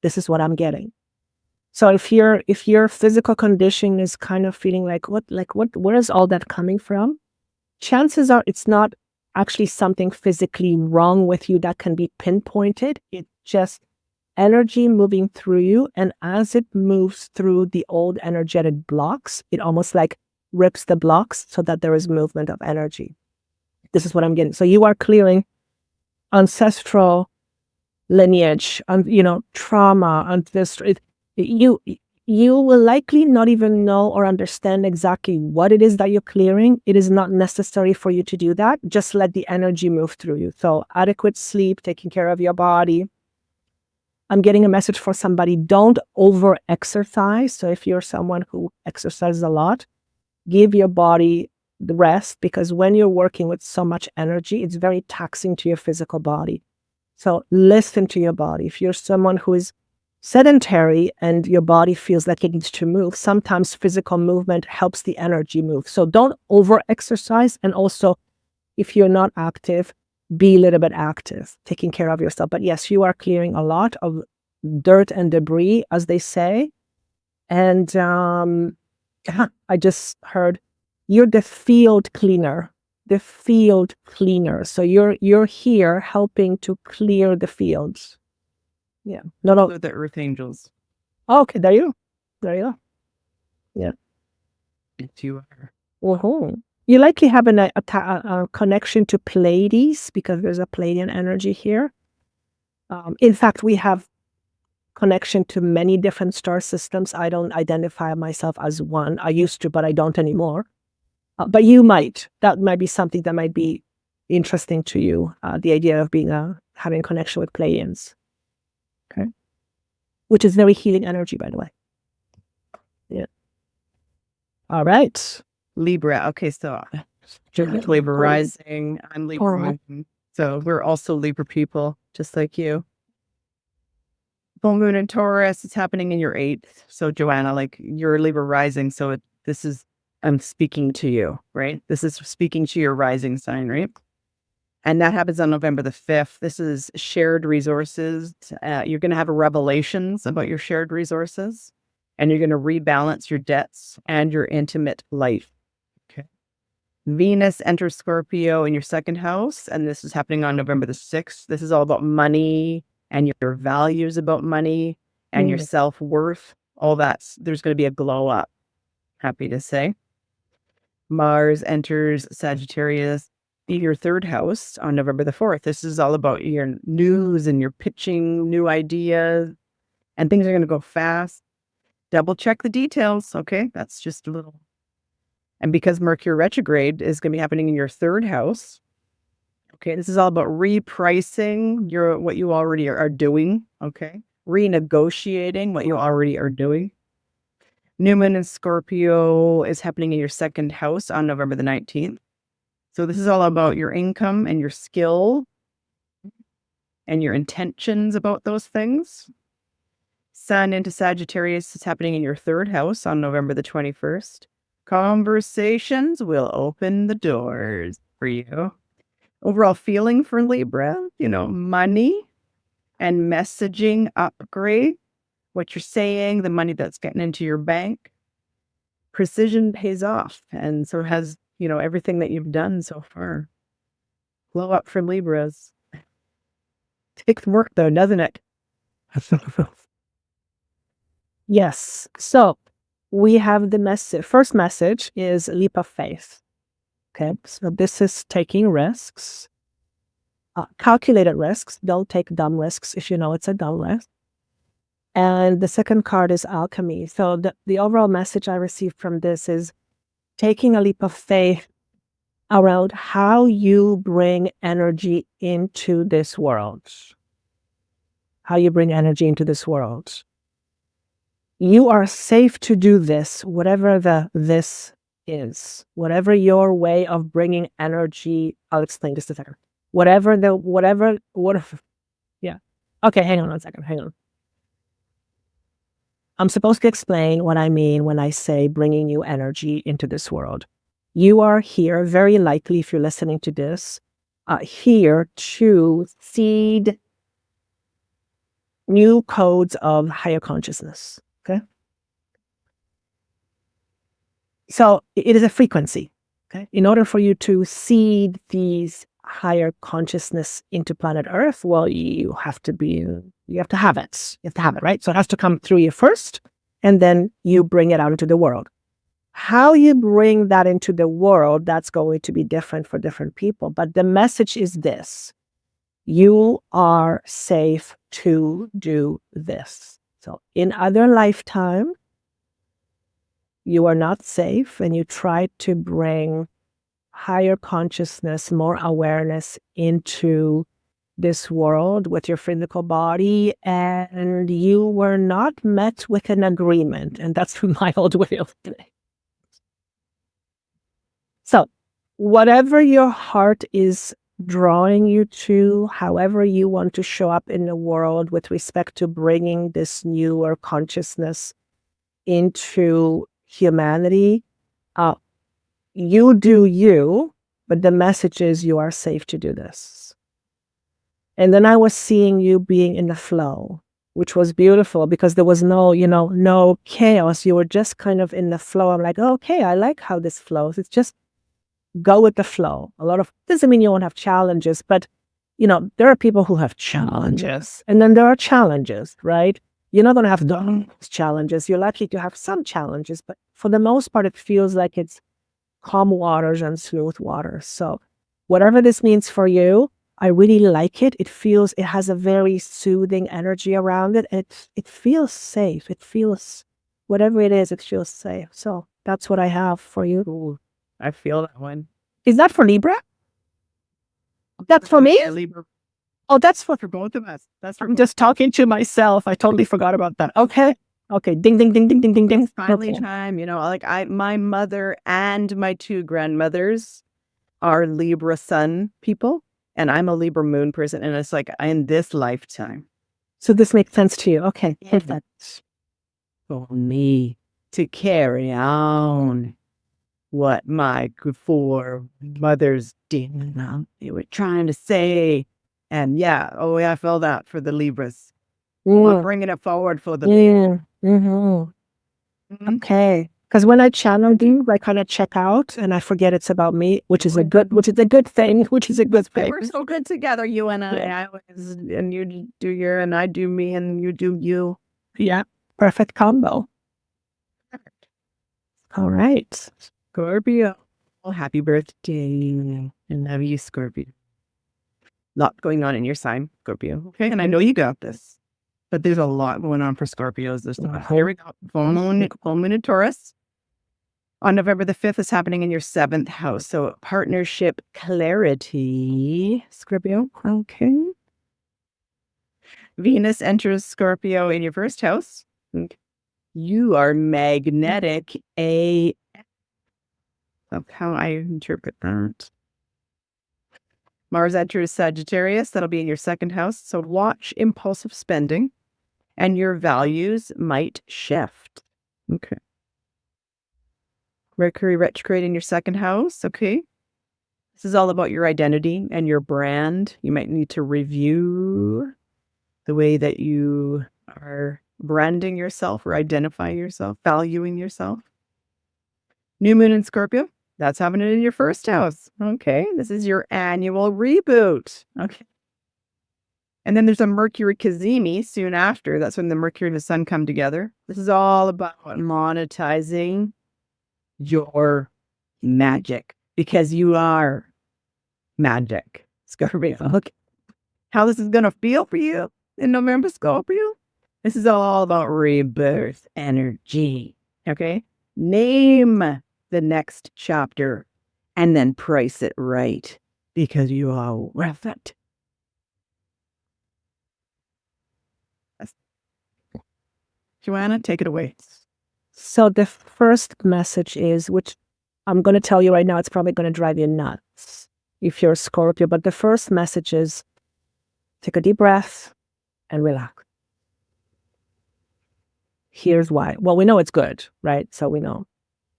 This is what I'm getting. So if your physical condition is kind of feeling like where is all that coming from? Chances are it's not actually something physically wrong with you that can be pinpointed. It's just energy moving through you. And as it moves through the old energetic blocks, it almost like rips the blocks so that there is movement of energy. This is what I'm getting. So you are clearing ancestral lineage and, trauma and this. You will likely not even know or understand exactly what it is that you're clearing. It is not necessary for you to do that. Just let the energy move through you. So adequate sleep, taking care of your body. I'm getting a message for somebody. Don't over exercise. So if you're someone who exercises a lot, give your body the rest, because when you're working with so much energy, it's very taxing to your physical body. So listen to your body. If you're someone who is sedentary and your body feels like it needs to move, sometimes physical movement helps the energy move. So don't over exercise. And also, if you're not active, be a little bit active, taking care of yourself. But yes, you are clearing a lot of dirt and debris, as they say. And I just heard you're the field cleaner. The field cleaner. So you're here helping to clear the fields. Yeah. Not all the earth angels. Oh, okay, there you go. Yeah. You are. Mm-hmm. You likely have a connection to Pleiades, because there's a Pleiadian energy here. In fact, we have connection to many different star systems. I don't identify myself as one. I used to, but I don't anymore. But you might. That might be something that might be interesting to you. The idea of having a connection with Pleiadians. Okay. Which is very healing energy, by the way. Yeah. All right. Libra. Okay, so Libra rising. I'm Libra. So we're also Libra people, just like you. Full moon in Taurus. It's happening in your 8th. So Joanna, like you're Libra rising. So I'm speaking to you, right? This is speaking to your rising sign, right? And that happens on November the 5th. This is shared resources. You're going to have revelations about your shared resources, and you're going to rebalance your debts and your intimate life. Okay. Venus enters Scorpio in your 2nd house, and this is happening on November the 6th. This is all about money and your values about money and your self-worth. All that. There's going to be a glow up. Happy to say. Mars enters Sagittarius in your 3rd house on November the 4th. This is all about your news and your pitching new ideas, and things are going to go fast. Double check the details. Okay. That's just a little. And because Mercury retrograde is going to be happening in your 3rd house. Okay. This is all about repricing what you already are doing. Okay. Renegotiating what you already are doing. New moon in Scorpio is happening in your 2nd house on November the 19th. So this is all about your income and your skill and your intentions about those things. Sun into Sagittarius is happening in your 3rd house on November the 21st. Conversations will open the doors for you. Overall feeling for Libra, money and messaging upgrade. What you're saying, the money that's getting into your bank. Precision pays off, and so has, everything that you've done so far. Blow up for Libras. Takes work though, doesn't it? Yes. So we have the first message is leap of faith. Okay. So this is taking risks, calculated risks. Don't take dumb risks if you know it's a dumb risk. And the second card is alchemy. So the overall message I received from this is taking a leap of faith around how you bring energy into this world. How you bring energy into this world. You are safe to do this, whatever this is. Whatever your way of bringing energy, I'll explain just a second. Yeah. Okay, hang on one second, hang on. I'm supposed to explain what I mean when I say bringing new energy into this world. You are here, very likely, if you're listening to this, here to seed new codes of higher consciousness. Okay. So it is a frequency. Okay. In order for you to seed these higher consciousness into planet Earth, well, you have to have it. You have to have it, right? So it has to come through you first, and then you bring it out into the world. How you bring that into the world, that's going to be different for different people. But the message is this: you are safe to do this. So in other lifetime, you are not safe, and you try to bring higher consciousness, more awareness into this world with your physical body, and you were not met with an agreement. And that's my old way of today. So whatever your heart is drawing you to, however you want to show up in the world with respect to bringing this newer consciousness into humanity, you do you, but the message is you are safe to do this. And then I was seeing you being in the flow, which was beautiful because there was no chaos. You were just kind of in the flow. I'm like, okay, I like how this flows. It's just go with the flow. Doesn't mean you won't have challenges, but there are people who have challenges, and then there are challenges, right? You're not going to have those challenges. You're likely to have some challenges, but for the most part, it feels like it's calm waters and smooth waters. So whatever this means for you, I really like it. It has a very soothing energy around it. It feels safe. It feels, whatever it is, it feels safe. So that's what I have for you. Ooh, I feel that one. Is that for Libra? That's for me? Yeah, Libra. Oh, that's for both of us. I'm just talking to myself. I totally forgot about that. Okay. Ding, ding, ding, ding, ding, ding, ding. It's finally time. My mother and my two grandmothers are Libra sun people, and I'm a Libra moon person. And it's like in this lifetime. So this makes sense to you. Okay. Perfect. For me to carry on what my four mothers did. They were trying to say. And I feel that for the Libras. I'm bringing it forward for the Libras. Okay. Because when I channel you, I kind of check out and I forget it's about me, which is a good thing. We're so good together, you and I. Yeah. And you do your, and I do me, and you do you. Yeah. Perfect combo. All right. Scorpio. Well, happy birthday. I love you, Scorpio. Lot going on in your sign, Scorpio. Okay. And I know you got this, but there's a lot going on for Scorpios. Here we go. Full moon in Taurus. On November the 5th is happening in your 7th house. So partnership clarity, Scorpio. Okay. Venus enters Scorpio in your 1st house. Okay. You are magnetic AF. That's how I interpret that. Mars enters Sagittarius. That'll be in your 2nd house. So watch impulsive spending, and your values might shift. Okay. Mercury retrograde in your 2nd house. Okay. This is all about your identity and your brand. You might need to review the way that you are branding yourself or identifying yourself, valuing yourself. New moon in Scorpio. That's happening in your 1st house. Okay. This is your annual reboot. Okay. And then there's a Mercury Cazimi soon after. That's when the Mercury and the Sun come together. This is all about monetizing your magic, because you are magic, Scorpio. Okay. How this is going to feel for you in November, Scorpio? This is all about rebirth energy. Okay. Name the next chapter and then price it right, because you are worth it. Joanna, take it away. So the first message is, which I'm going to tell you right now, it's probably going to drive you nuts if you're a Scorpio, but the first message is take a deep breath and relax. Here's why. Well, we know it's good, right? So we know.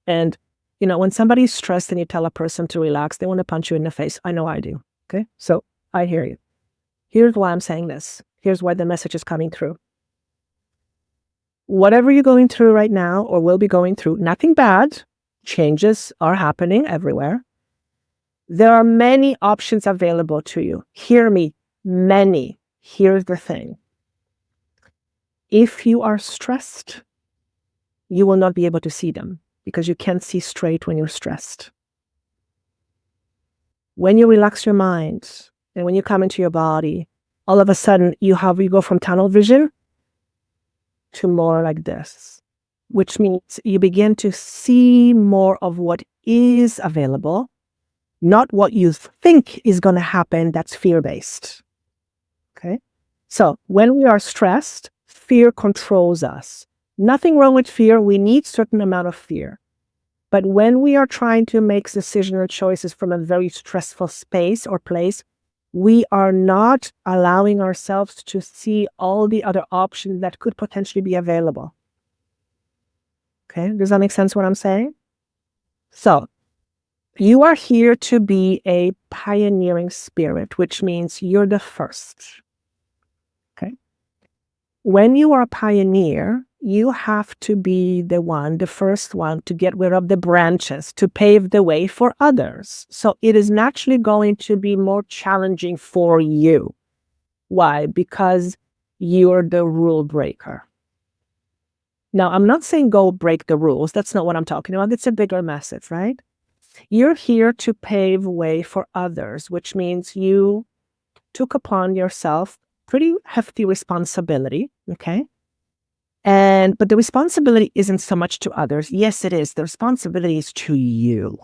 And when somebody's stressed and you tell a person to relax, they want to punch you in the face. I know I do. Okay. So I hear you. Here's why I'm saying this. Here's why the message is coming through. Whatever you're going through right now or will be going through, nothing bad. Changes are happening everywhere. There are many options available to you. Hear me, many. Here's the thing. If you are stressed, you will not be able to see them because you can't see straight when you're stressed. When you relax your mind and when you come into your body, all of a sudden you go from tunnel vision to more like this, which means you begin to see more of what is available, not what you think is going to happen. That's fear-based. Okay? So when we are stressed, fear controls us. Nothing wrong with fear. We need certain amount of fear. But when we are trying to make decisions or choices from a very stressful space or place, we are not allowing ourselves to see all the other options that could potentially be available. Okay, does that make sense what I'm saying? So, you are here to be a pioneering spirit, which means you're the first. Okay. When you are a pioneer, you have to be the first one to get rid of the branches, to pave the way for others. So it is naturally going to be more challenging for you. Why? Because you're the rule breaker. Now, I'm not saying go break the rules. That's not what I'm talking about. It's a bigger message, right? You're here to pave way for others, which means you took upon yourself pretty hefty responsibility, okay? But the responsibility isn't so much to others. Yes, it is. The responsibility is to you.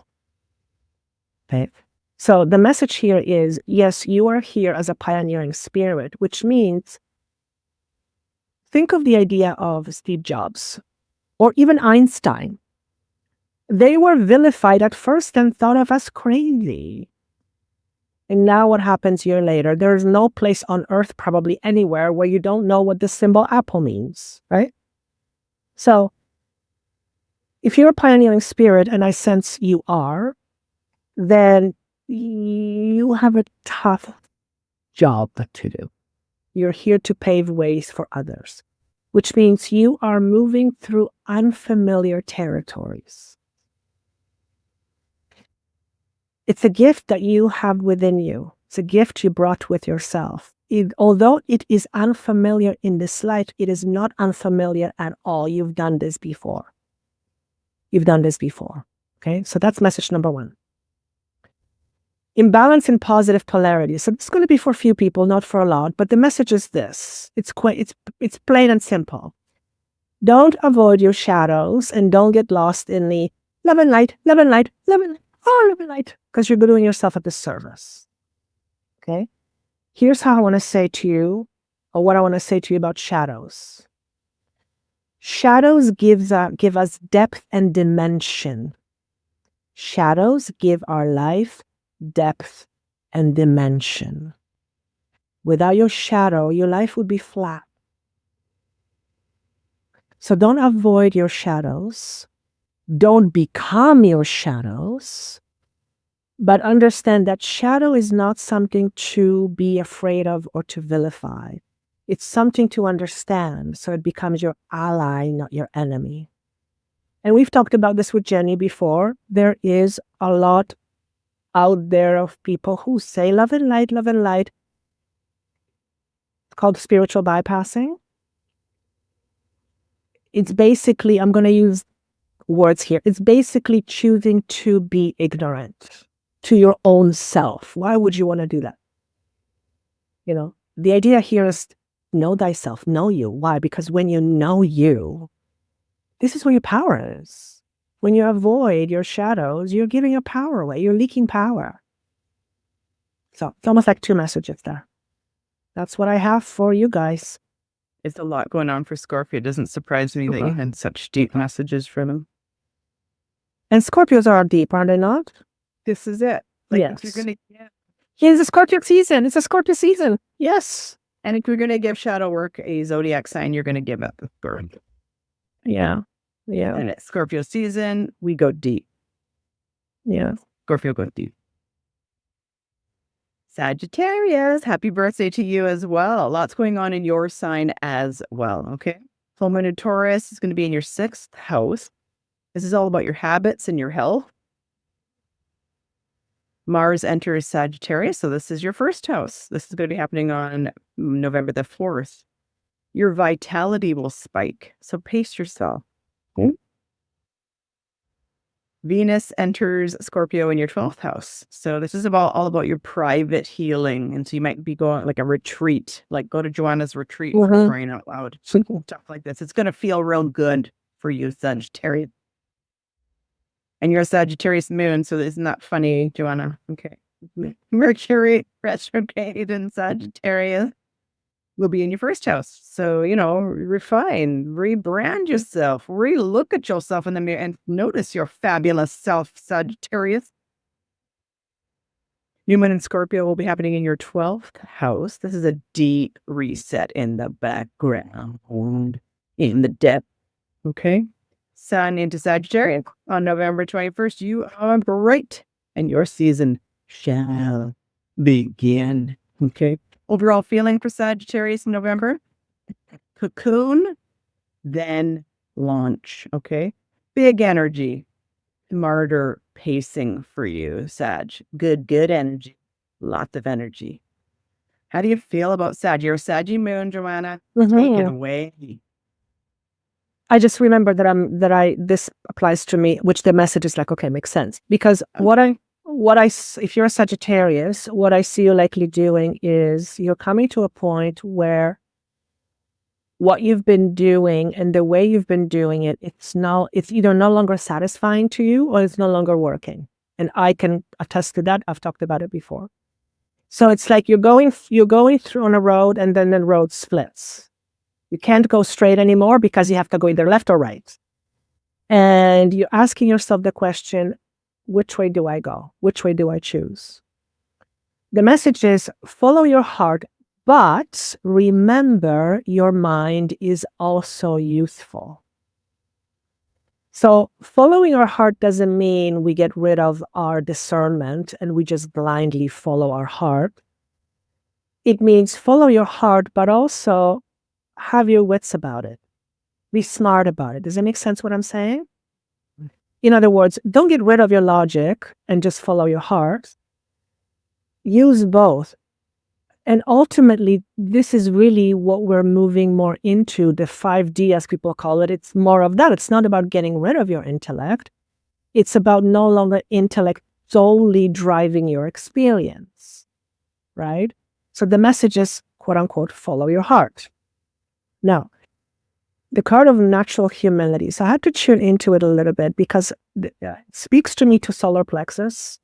Okay. So the message here is, yes, you are here as a pioneering spirit, which means think of the idea of Steve Jobs or even Einstein. They were vilified at first and thought of as crazy. And now what happens a year later? There's no place on earth, probably anywhere, where you don't know what the symbol apple means, right? So if you're a pioneering spirit, and I sense you are, then you have a tough job to do. You're here to pave ways for others, which means you are moving through unfamiliar territories. It's a gift that you have within you. It's a gift you brought with yourself. Although it is unfamiliar in this light, it is not unfamiliar at all. You've done this before. You've done this before. Okay, so that's message number one. Imbalance in positive polarity. So it's going to be for a few people, not for a lot, but the message is this. It's plain and simple. Don't avoid your shadows and don't get lost in the love and light, love and light, love and light, oh, love and light, because you're doing yourself a disservice. Okay? Here's how I want to say to you, or what I want to say to you about shadows. Shadows give us depth and dimension. Shadows give our life depth and dimension. Without your shadow, your life would be flat. So don't avoid your shadows. Don't become your shadows. But understand that shadow is not something to be afraid of or to vilify. It's something to understand, so it becomes your ally, not your enemy. And we've talked about this with Jenny before. There is a lot out there of people who say love and light, love and light. It's called spiritual bypassing. It's basically, I'm going to use words here. It's basically choosing to be ignorant to your own self. Why would you want to do that? You know, the idea here is know thyself, know you. Why? Because when you know you, this is where your power is. When you avoid your shadows, you're giving your power away. You're leaking power. So it's almost like two messages there. That's what I have for you guys. It's a lot going on for Scorpio. It doesn't surprise me that you had such deep messages from him. And Scorpios are deep, are they not? This is it. Like, yes. If you're gonna, it's a Scorpio season. It's a Scorpio season. Yes. And if you're going to give shadow work a zodiac sign, you're going to give it the Scorpio. Yeah. Yeah. And it's Scorpio season, we go deep. Yeah. Scorpio goes deep. Sagittarius, happy birthday to you as well. Lots going on in your sign as well, okay? Full moon in Taurus is going to be in your 6th house. This is all about your habits and your health. Mars enters Sagittarius. So this is your first house. This is going to be happening on November the 4th. Your vitality will spike. So pace yourself. Okay. Venus enters Scorpio in your 12th house. So this is all about your private healing. And so you might be going like a retreat, like go to Joanna's retreat for crying out loud. Stuff like this. It's going to feel real good for you, Sagittarius. And you're a Sagittarius moon, so isn't that funny, Joanna? Okay. Mercury retrograde in Sagittarius will be in your first house. So, refine, rebrand yourself, re-look at yourself in the mirror and notice your fabulous self, Sagittarius. New Moon in Scorpio will be happening in your 12th house. This is a deep reset in the background, in the depth. Okay. Sun into Sagittarius on November 21st. You are bright and your season shall begin. Okay. Overall feeling for Sagittarius in November? Cocoon, then launch. Okay. Big energy. Martyr pacing for you, Sag. Good energy. Lots of energy. How do you feel about Sag? You're a Saggy moon, Joanna. Take it away. I just remember that this applies to me, which the message is like, okay, makes sense. Because if you're a Sagittarius, what I see you likely doing is you're coming to a point where what you've been doing and the way you've been doing it, it's either no longer satisfying to you or it's no longer working. And I can attest to that. I've talked about it before. So it's like you're going through on a road and then the road splits. You can't go straight anymore because you have to go either left or right. And you're asking yourself the question, which way do I go? Which way do I choose? The message is follow your heart, but remember your mind is also youthful. So following our heart doesn't mean we get rid of our discernment and we just blindly follow our heart. It means follow your heart, but also have your wits about it. Be smart about it. Does it make sense what I'm saying? In other words, don't get rid of your logic and just follow your heart. Use both. And ultimately, this is really what we're moving more into, the 5D, as people call it. It's more of that. It's not about getting rid of your intellect. It's about no longer intellect solely driving your experience, right? So the message is, quote unquote, follow your heart. Now, the card of natural humility. So I had to tune into it a little bit because it speaks to me to solar plexus.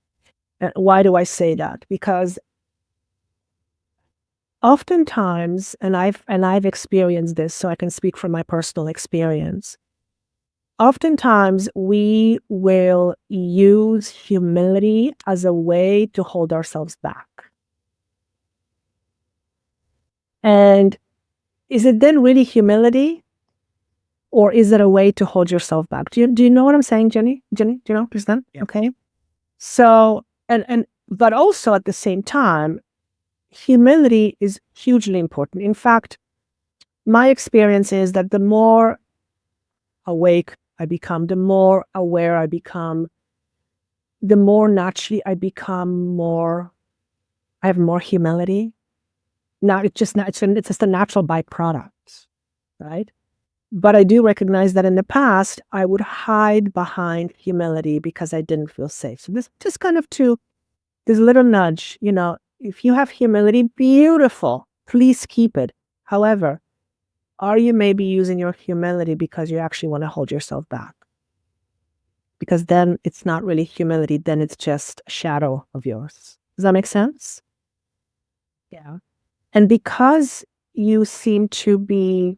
And why do I say that? Because oftentimes, and I've experienced this, so I can speak from my personal experience. Oftentimes, we will use humility as a way to hold ourselves back. And is it then really humility? Or is it a way to hold yourself back? Do you know what I'm saying, Jenny? Jenny, do you know? Understand? Yeah. Okay. So, but also at the same time, humility is hugely important. In fact, my experience is that the more awake I become, the more aware I become, the more naturally I become I have more humility. Now it's just a natural byproduct, right? But I do recognize that in the past, I would hide behind humility because I didn't feel safe. So this just kind of this little nudge, if you have humility, beautiful, please keep it. However, are you maybe using your humility because you actually want to hold yourself back? Because then it's not really humility, then it's just a shadow of yours. Does that make sense? Yeah. And because you seem to be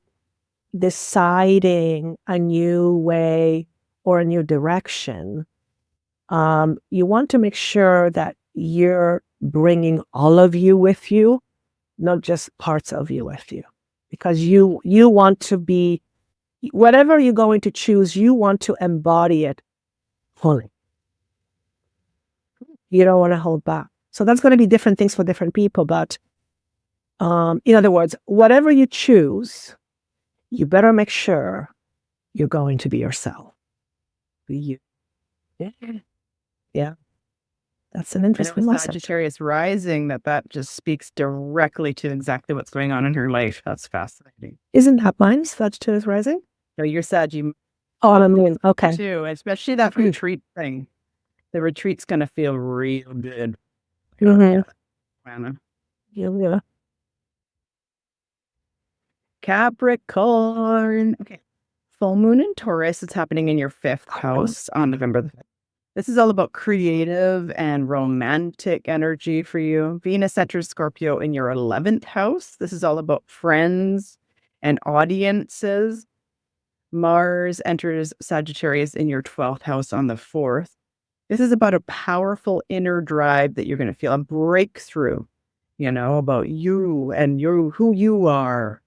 deciding a new way or a new direction, you want to make sure that you're bringing all of you with you, not just parts of you with you. Because you want to be, whatever you're going to choose, you want to embody it fully. You don't want to hold back. So that's going to be different things for different people. But in other words, whatever you choose, you better make sure you're going to be yourself. Be you. Yeah. That's an And interesting with lesson. Sagittarius rising, that just speaks directly to exactly what's going on in her life. That's fascinating. Isn't that mine? Sagittarius rising? So you're Sag, you Oh, I mean, okay. too, especially that retreat thing. The retreat's going to feel real good. Mm-hmm. Joanna. Yeah. Capricorn. Okay. Full moon in Taurus is happening in your 5th house on November the 5th. This is all about creative and romantic energy for you. Venus enters Scorpio in your 11th house. This is all about friends and audiences. Mars enters Sagittarius in your 12th house on the 4th. This is about a powerful inner drive that you're going to feel, a breakthrough, about you and who you are,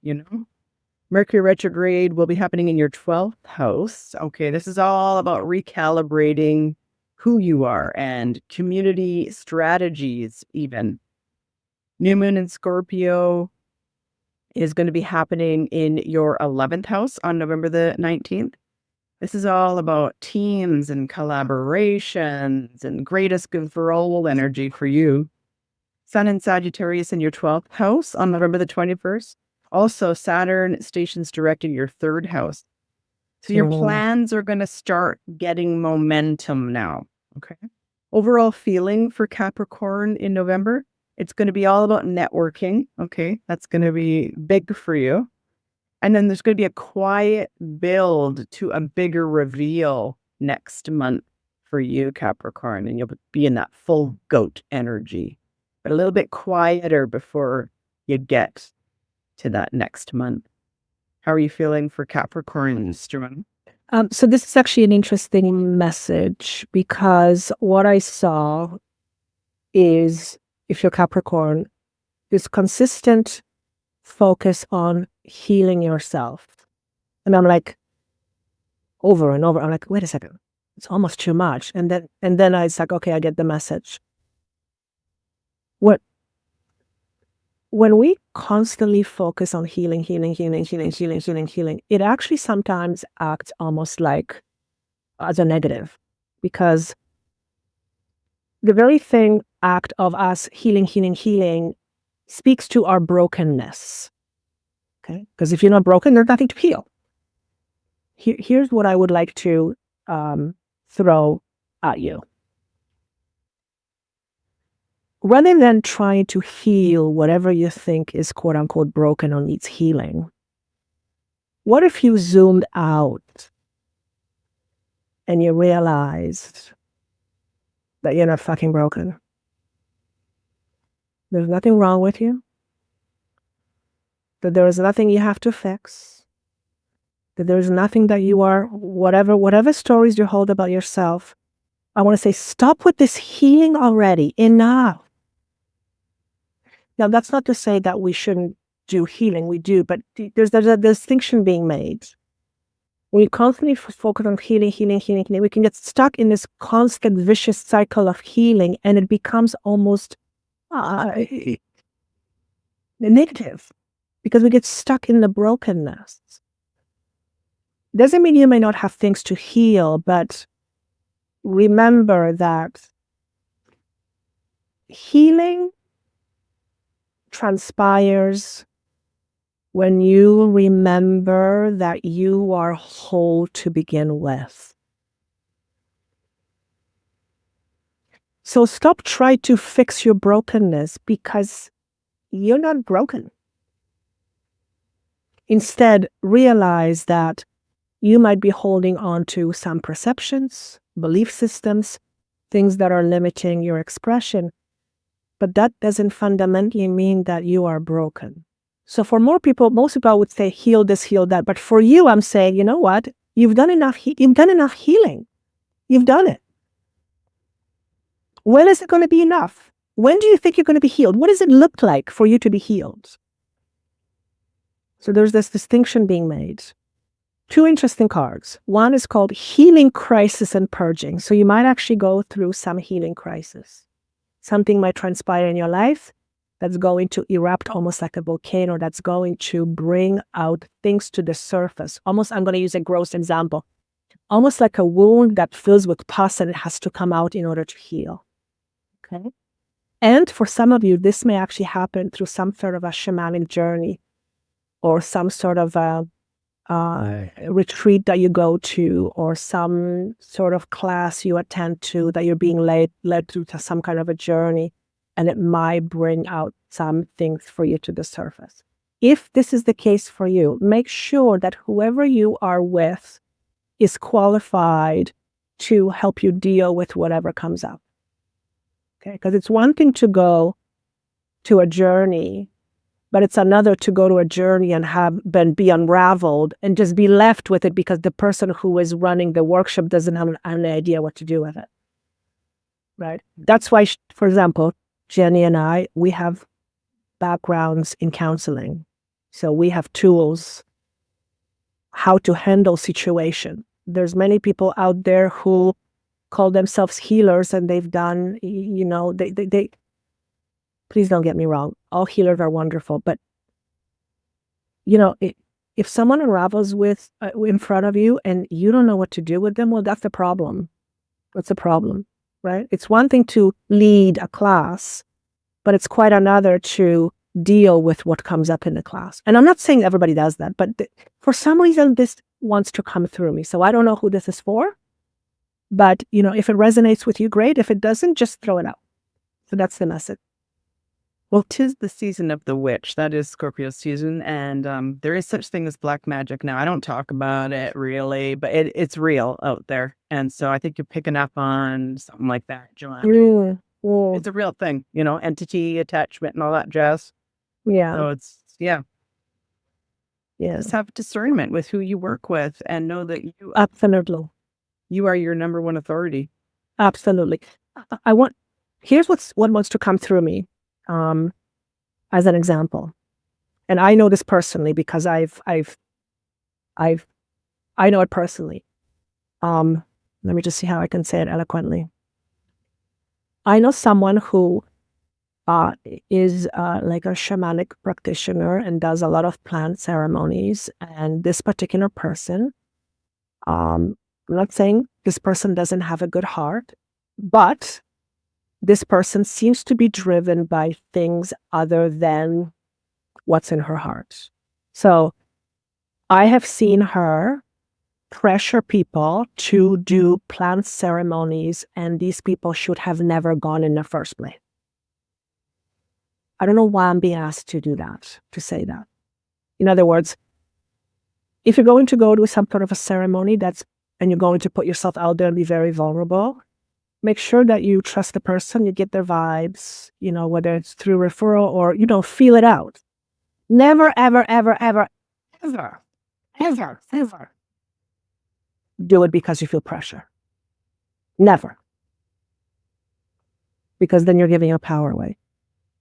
Mercury retrograde will be happening in your 12th house. Okay, this is all about recalibrating who you are and community strategies even. New moon in Scorpio is going to be happening in your 11th house on November the 19th. This is all about teams and collaborations and greatest good for all energy for you. Sun in Sagittarius in your 12th house on November the 21st. Also, Saturn stations direct in your 3rd house. So your plans are going to start getting momentum now. Okay. Overall feeling for Capricorn in November, it's going to be all about networking. Okay. That's going to be big for you. And then there's going to be a quiet build to a bigger reveal next month for you, Capricorn. And you'll be in that full goat energy, but a little bit quieter before you get to that next month. How are you feeling for Capricorn, Joanna? So this is actually an interesting message because what I saw is, if you're Capricorn, this consistent focus on healing yourself. And I'm like, over and over, I'm like, wait a second, it's almost too much. And then I was like, okay, I get the message. When we constantly focus on healing, it actually sometimes acts almost like as a negative, because the very act of us healing speaks to our brokenness. Okay, because if you're not broken, there's nothing to heal. Here's what I would like to throw at you. Rather than trying to heal whatever you think is quote unquote broken or needs healing, what if you zoomed out and you realized that you're not fucking broken? There's nothing wrong with you. That there is nothing you have to fix. That there is nothing that you are, whatever stories you hold about yourself. I want to say, stop with this healing already. Enough. Now, that's not to say that we shouldn't do healing. We do, but there's a distinction being made. When you constantly focus on healing, we can get stuck in this constant vicious cycle of healing, and it becomes almost negative because we get stuck in the brokenness. Doesn't mean you may not have things to heal, but remember that healing transpires when you remember that you are whole to begin with. So stop trying to fix your brokenness because you're not broken. Instead, realize that you might be holding on to some perceptions, belief systems, things that are limiting your expression, but that doesn't fundamentally mean that you are broken. So for most people would say, heal this, heal that. But for you, I'm saying, you know what? You've done enough healing. You've done it. When is it going to be enough? When do you think you're going to be healed? What does it look like for you to be healed? So there's this distinction being made. Two interesting cards. One is called Healing Crisis and Purging. So you might actually go through some healing crisis. Something might transpire in your life that's going to erupt almost like a volcano, that's going to bring out things to the surface. Almost, I'm going to use a gross example, almost like a wound that fills with pus and it has to come out in order to heal. Okay. And for some of you, this may actually happen through some sort of a shamanic journey or some sort of a retreat that you go to, or some sort of class you attend to that you're being led through to some kind of a journey, and it might bring out some things for you to the surface. If this is the case for you, make sure that whoever you are with is qualified to help you deal with whatever comes up. Okay, because it's one thing to go to a journey, but it's another to go to a journey and be unraveled and just be left with it because the person who is running the workshop doesn't have any idea what to do with it. Right? That's why, for example, Jenny and I, we have backgrounds in counseling. So we have tools how to handle situation. There's many people out there who call themselves healers, and they've done, they please don't get me wrong. All healers are wonderful, but if someone unravels in front of you and you don't know what to do with them, well, that's the problem. That's a problem, right? It's one thing to lead a class, but it's quite another to deal with what comes up in the class. And I'm not saying everybody does that, but for some reason, this wants to come through me. So I don't know who this is for, but if it resonates with you, great. If it doesn't, just throw it out. So that's the message. Well, 'tis the season of the witch. That is Scorpio season. And there is such thing as black magic. Now, I don't talk about it really, but it's real out there. And so I think you're picking up on something like that, Joanna. It's a real thing, entity, attachment, and all that jazz. Yeah. So just have discernment with who you work with and know that Absolutely. You are your number one authority. Absolutely. Here's what wants to come through me. As an example, and I know this personally because I know it personally. Let me just see how I can say it eloquently. I know someone who is like a shamanic practitioner and does a lot of plant ceremonies. And this particular person, I'm not saying this person doesn't have a good heart, but this person seems to be driven by things other than what's in her heart. So I have seen her pressure people to do plant ceremonies, and these people should have never gone in the first place. I don't know why I'm being asked to do that, to say that. In other words, if you're going to go to some sort of a ceremony and you're going to put yourself out there and be very vulnerable, make sure that you trust the person, you get their vibes, whether it's through referral or, feel it out. Never, ever, ever, ever, ever, ever, ever do it because you feel pressure. Never. Because then you're giving your power away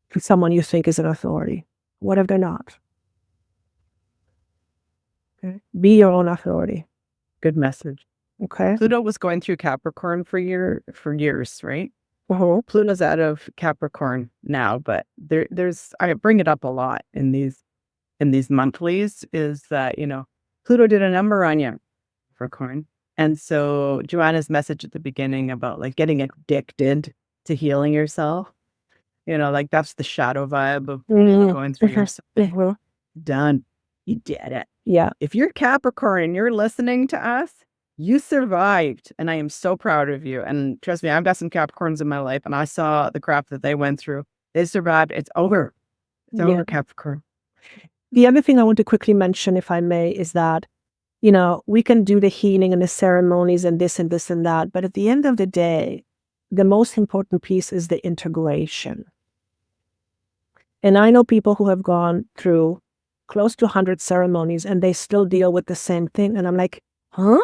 to someone you think is an authority. What if they're not? Okay. Be your own authority. Good message. Okay. Pluto was going through Capricorn for years, right? Uh-huh. Pluto's out of Capricorn now, but I bring it up a lot in these monthlies, is that, Pluto did a number on you, Capricorn. And so Joanna's message at the beginning about like getting addicted to healing yourself, that's the shadow vibe of going through yourself. Done. You did it. Yeah. If you're Capricorn and you're listening to us, you survived, and I am so proud of you. And trust me, I've got some Capricorns in my life, and I saw the crap that they went through. They survived. It's over. It's over, Capricorn. The other thing I want to quickly mention, if I may, is that, we can do the healing and the ceremonies and this and this and that, but at the end of the day, the most important piece is the integration. And I know people who have gone through close to 100 ceremonies and they still deal with the same thing. And I'm like, huh?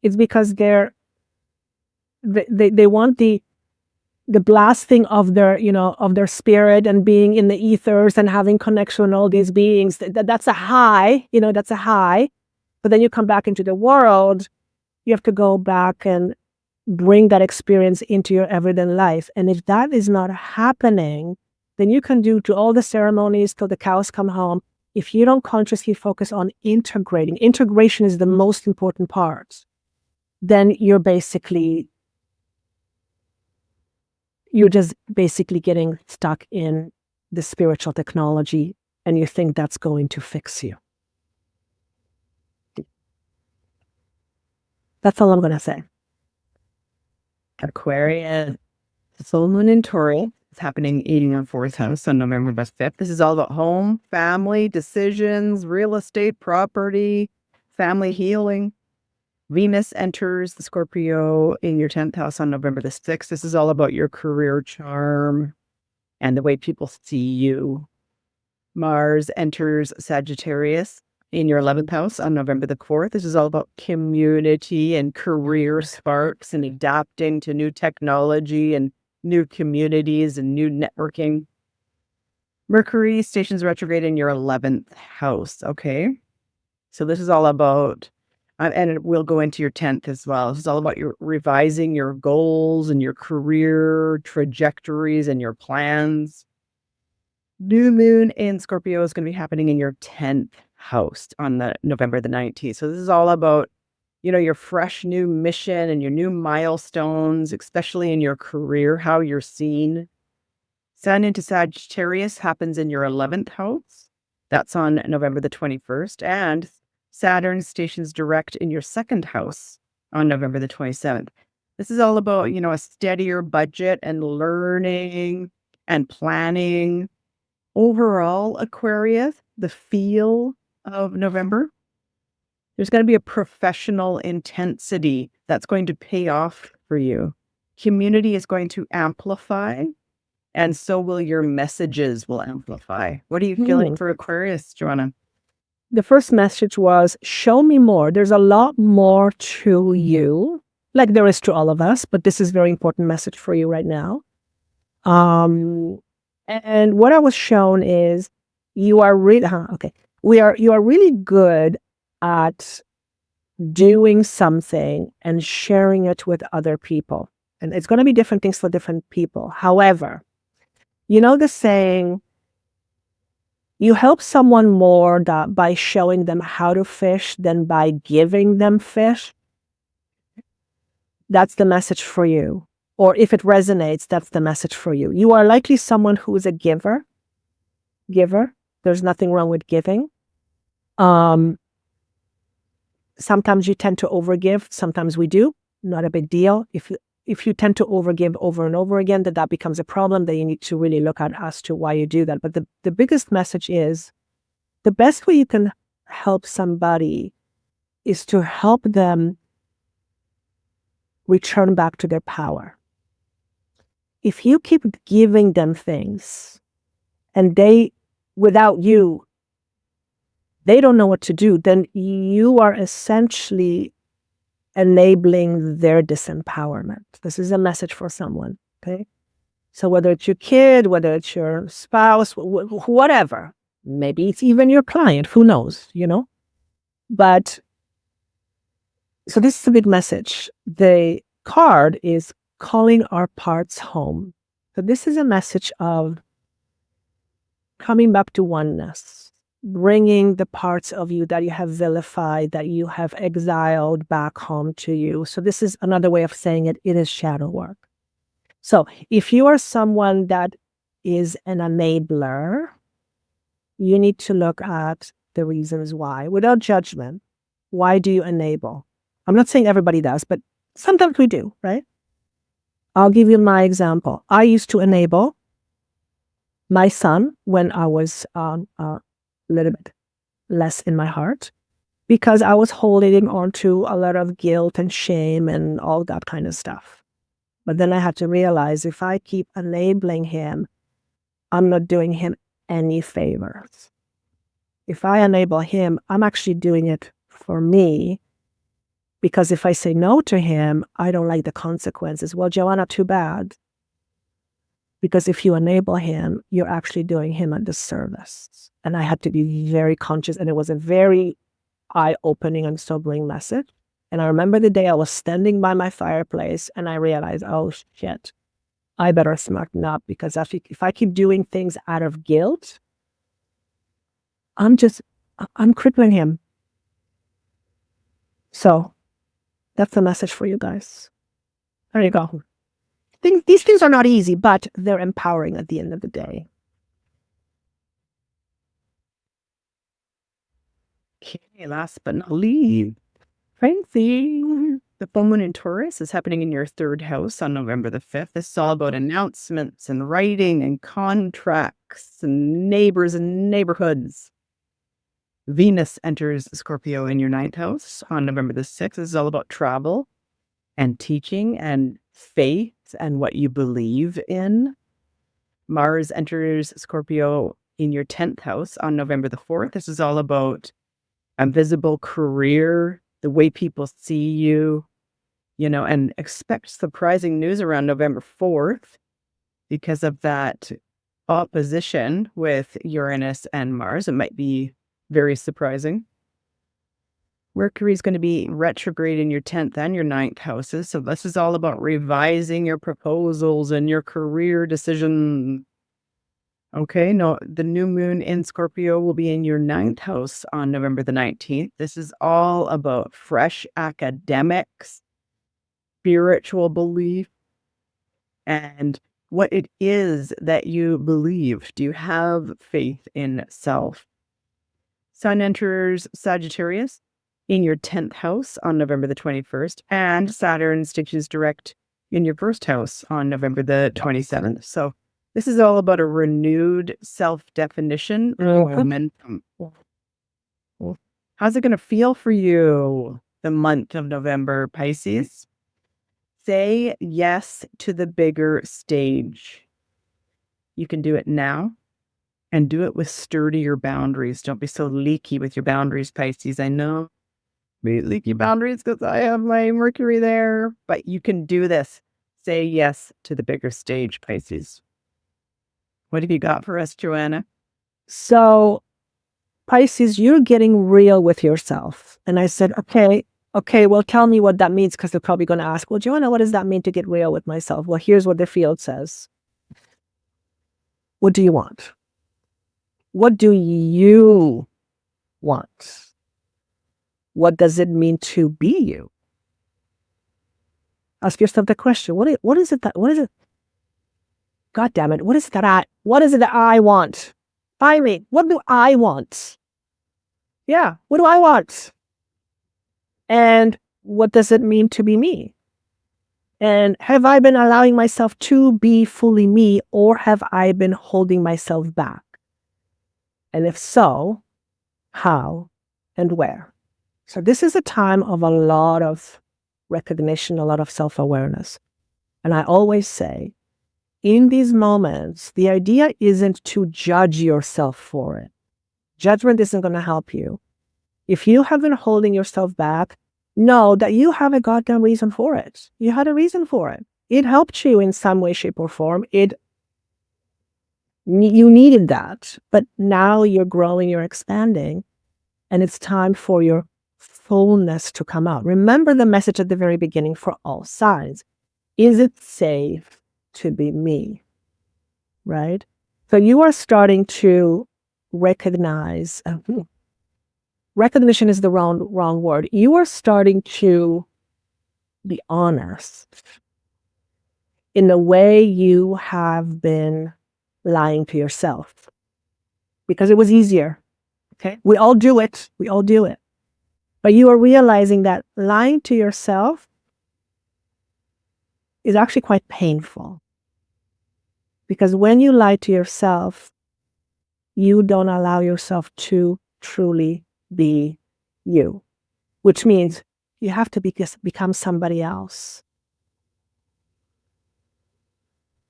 It's because they want the blasting of their spirit and being in the ethers and having connection with all these beings. That's a high, that's a high. But then you come back into the world, you have to go back and bring that experience into your everyday life. And if that is not happening, then you can do to all the ceremonies till the cows come home. If you don't consciously focus on integration is the most important part. Then you're basically you're just basically getting stuck in the spiritual technology and you think that's going to fix you. That's all I'm going to say. Aquarius, full moon in Taurus. It's happening in your 4th house on November 5th. This is all about home, family, decisions, real estate, property, family healing. Venus enters the Scorpio in your 10th house on November the 6th. This is all about your career charm and the way people see you. Mars enters Sagittarius in your 11th house on November the 4th. This is all about community and career sparks and adapting to new technology and new communities and new networking. Mercury stations retrograde in your 11th house. Okay. So this is all about, and it will go into your 10th as well. This is all about your revising your goals and your career trajectories and your plans. New moon in Scorpio is going to be happening in your 10th house on the November the 19th. So this is all about, your fresh new mission and your new milestones, especially in your career, how you're seen. Sun into Sagittarius happens in your 11th house. That's on November the 21st. And Saturn stations direct in your 2nd house on November the 27th. This is all about, a steadier budget and learning and planning. Overall, Aquarius, the feel of November, there's going to be a professional intensity that's going to pay off for you. Community is going to amplify, and so will your messages will amplify. What are you feeling for Aquarius, Joanna? The first message was, show me more. There's a lot more to you, like there is to all of us, but this is a very important message for you right now. And what I was shown is you are really, you are really good at doing something and sharing it with other people. And it's going to be different things for different people. However, the saying, you help someone more by showing them how to fish than by giving them fish. That's the message for you. Or if it resonates, that's the message for you. You are likely someone who is a giver. There's nothing wrong with giving. Sometimes you tend to overgive. Sometimes we do. Not a big deal. If you tend to overgive over and over again, that becomes a problem that you need to really look at as to why you do that. But the biggest message is the best way you can help somebody is to help them return back to their power. If you keep giving them things and without you, they don't know what to do, then you are essentially enabling their disempowerment. This is a message for someone, okay? So whether it's your kid, whether it's your spouse, whatever, maybe it's even your client, who knows, But, so this is a big message. The card is calling our parts home. So this is a message of coming back to oneness, bringing the parts of you that you have vilified, that you have exiled back home to you. So this is another way of saying it. It is shadow work. So if you are someone that is an enabler, you need to look at the reasons why, without judgment. Why do you enable? I'm not saying everybody does, but sometimes we do, right? I'll give you my example. I used to enable my son when I was a little bit less in my heart, because I was holding on to a lot of guilt and shame and all that kind of stuff. But then I had to realize if I keep enabling him, I'm not doing him any favors. If I enable him, I'm actually doing it for me. Because if I say no to him, I don't like the consequences. Well, Joanna, too bad. Because if you enable him, you're actually doing him a disservice. And I had to be very conscious. And it was a very eye-opening and sobering message. And I remember the day I was standing by my fireplace and I realized, oh, shit, I better smarten up. Because if I keep doing things out of guilt, I'm crippling him. So that's the message for you guys. There you go. these things are not easy, but they're empowering at the end of the day. Okay, last but not least, crazy. The full moon in Taurus is happening in your 3rd house on November the 5th. This is all about announcements and writing and contracts and neighbors and neighborhoods. Venus enters Scorpio in your 9th house on November the 6th. This is all about travel and teaching and faith and what you believe in. Mars enters Scorpio in your 10th house on November the 4th. This is all about a visible career, the way people see you, and expect surprising news around November 4th because of that opposition with Uranus and Mars. It might be very surprising. Mercury is going to be retrograde in your 10th and your 9th houses. So this is all about revising your proposals and your career decisions. Okay, no, the new moon in Scorpio will be in your 9th house on November the 19th. This is all about fresh academics, spiritual belief, and what it is that you believe. Do you have faith in self? Sun enters Sagittarius in your 10th house on November the 21st, and Saturn stitches direct in your 1st house on November the 27th. So this is all about a renewed self-definition and momentum. How's it going to feel for you the month of November, Pisces? Say yes to the bigger stage. You can do it now and do it with sturdier boundaries. Don't be so leaky with your boundaries, Pisces. I know leaky boundaries because I have my Mercury there, but you can do this. Say yes to the bigger stage, Pisces. What have you got for us, Joanna? So, Pisces, you're getting real with yourself. And I said, okay, well, tell me what that means, because they're probably going to ask, well, Joanna, what does that mean to get real with myself? Well, here's what the field says. What do you want? What do you want? What does it mean to be you? Ask yourself the question. What is it? God damn it. What is it that I want? By me. What do I want? Yeah. What do I want? And what does it mean to be me? And have I been allowing myself to be fully me, or have I been holding myself back? And if so, how and where? So this is a time of a lot of recognition, a lot of self-awareness. And I always say, in these moments, the idea isn't to judge yourself for it. Judgment isn't going to help you. If you have been holding yourself back, know that you have a goddamn reason for it. You had a reason for it. It helped you in some way, shape, or form. You needed that. But now you're growing, you're expanding, and it's time for your fullness to come out. Remember the message at the very beginning for all signs. Is it safe to be me? Right? So you are starting to recognize, recognition is the wrong word. You are starting to be honest in the way you have been lying to yourself, because it was easier. Okay. We all do it. But you are realizing that lying to yourself is actually quite painful. Because when you lie to yourself, you don't allow yourself to truly be you, which means you have to become somebody else.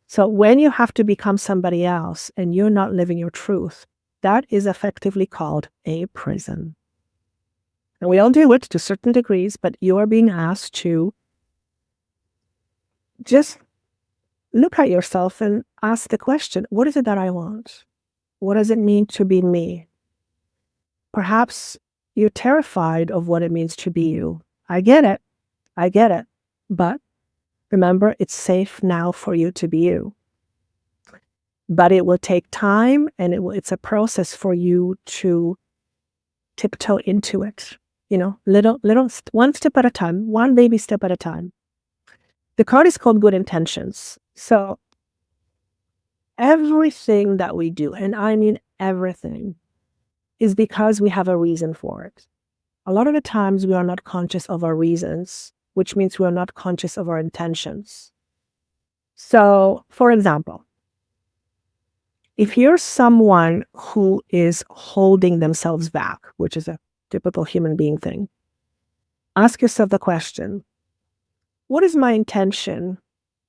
So when you have to become somebody else and you're not living your truth, that is effectively called a prison. And we all do it to certain degrees, but you are being asked to just look at yourself and ask the question, what is it that I want? What does it mean to be me? Perhaps you're terrified of what it means to be you. I get it. But remember, it's safe now for you to be you. But it will take time, and it's a process for you to tiptoe into it. Little, one step at a time, one baby step at a time. The card is called Good Intentions. So everything that we do, and I mean everything, is because we have a reason for it. A lot of the times we are not conscious of our reasons, which means we are not conscious of our intentions. So, for example, if you're someone who is holding themselves back, which is a typical human being thing, ask yourself the question, what is my intention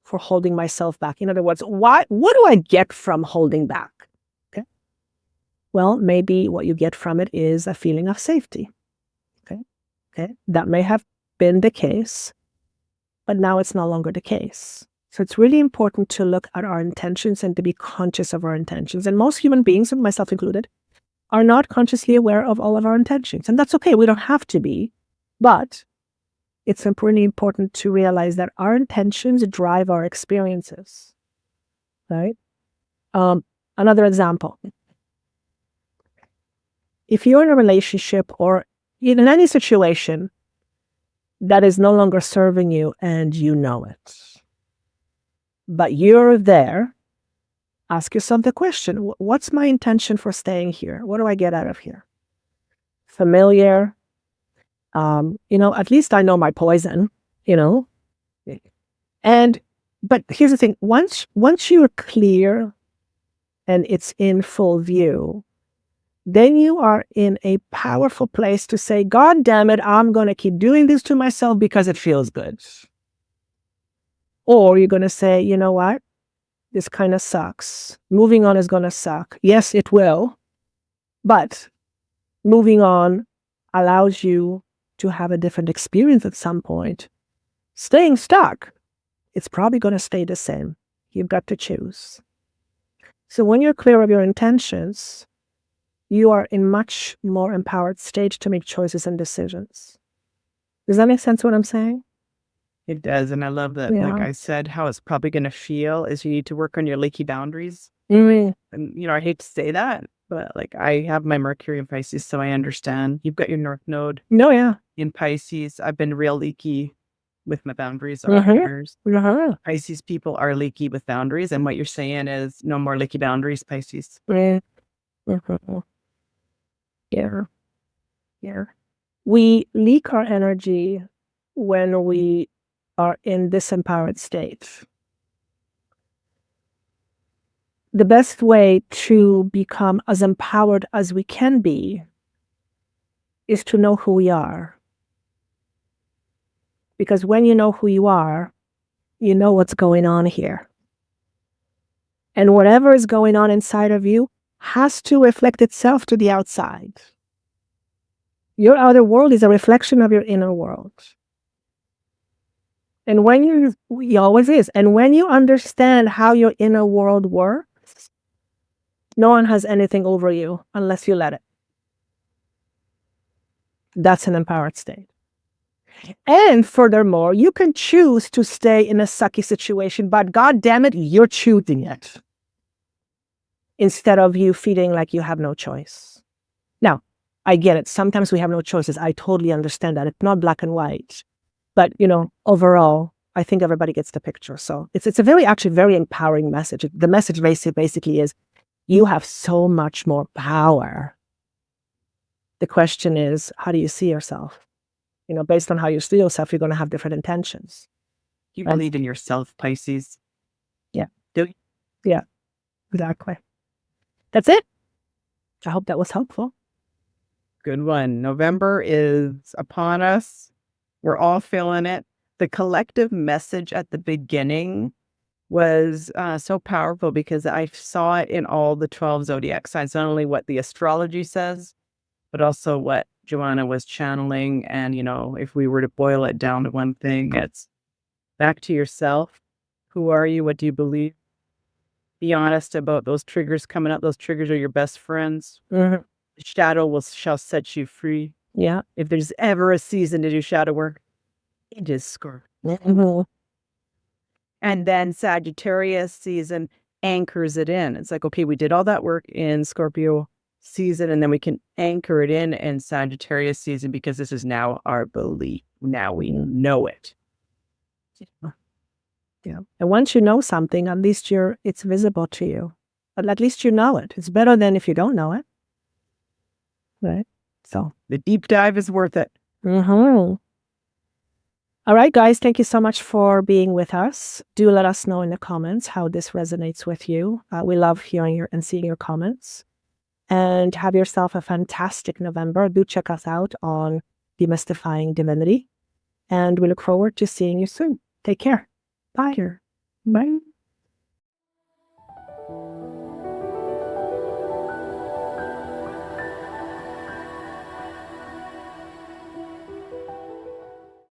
for holding myself back? In other words, what do I get from holding back? Okay. Well, maybe what you get from it is a feeling of safety. Okay. That may have been the case, but now it's no longer the case. So it's really important to look at our intentions and to be conscious of our intentions. And most human beings, and myself included, are not consciously aware of all of our intentions. And that's okay. We don't have to be. But it's really important to realize that our intentions drive our experiences. Right? Another example. If you're in a relationship or in any situation that is no longer serving you and you know it, but you're there, ask yourself the question, what's my intention for staying here? What do I get out of here? Familiar. At least I know my poison, But here's the thing, once you're clear and it's in full view, then you are in a powerful place to say, God damn it, I'm going to keep doing this to myself because it feels good. Or you're going to say, you know what? This kind of sucks. Moving on is going to suck. Yes, it will. But moving on allows you to have a different experience at some point. Staying stuck, it's probably going to stay the same. You've got to choose. So when you're clear of your intentions, you are in much more empowered stage to make choices and decisions. Does that make sense what I'm saying? It does. And I love that, like I said, how it's probably going to feel is you need to work on your leaky boundaries. Mm-hmm. And, I hate to say that, but like I have my Mercury in Pisces, so I understand. You've got your North Node in Pisces. I've been real leaky with my boundaries over years. Pisces people are leaky with boundaries. And what you're saying is no more leaky boundaries, Pisces. Yeah. We leak our energy when we are in this empowered state. The best way to become as empowered as we can be is to know who we are. Because when you know who you are, you know what's going on here. And whatever is going on inside of you has to reflect itself to the outside. Your outer world is a reflection of your inner world. And it always is. And when you understand how your inner world works, no one has anything over you unless you let it. That's an empowered state. And furthermore, you can choose to stay in a sucky situation, but God damn it, you're choosing it. Instead of you feeling like you have no choice. Now, I get it. Sometimes we have no choices. I totally understand that. It's not black and white. But, overall, I think everybody gets the picture. So it's a very empowering message. The message basically is you have so much more power. The question is, how do you see yourself? Based on how you see yourself, you're going to have different intentions. You believe in yourself, Pisces. Yeah. Do you? Yeah, exactly. That's it. I hope that was helpful. Good one. November is upon us. We're all feeling it. The collective message at the beginning was so powerful because I saw it in all the 12 zodiac signs, not only what the astrology says, but also what Joanna was channeling. And, if we were to boil it down to one thing, it's back to yourself. Who are you? What do you believe? Be honest about those triggers coming up. Those triggers are your best friends. Mm-hmm. The shadow shall set you free. Yeah. If there's ever a season to do shadow work, it is Scorpio. Mm-hmm. And then Sagittarius season anchors it in. It's like, okay, we did all that work in Scorpio season, and then we can anchor it in Sagittarius season because this is now our belief. Now we know it. Yeah. And once you know something, at least it's visible to you. But at least you know it. It's better than if you don't know it. Right? So The deep dive is worth it. all right, guys, thank you so much for being with us. Do let us know in the comments how this resonates with you. We love hearing and seeing your comments. And have yourself a fantastic November. Do check us out on Demystifying Divinity. And we look forward to seeing you soon. Take care. Bye. Bye.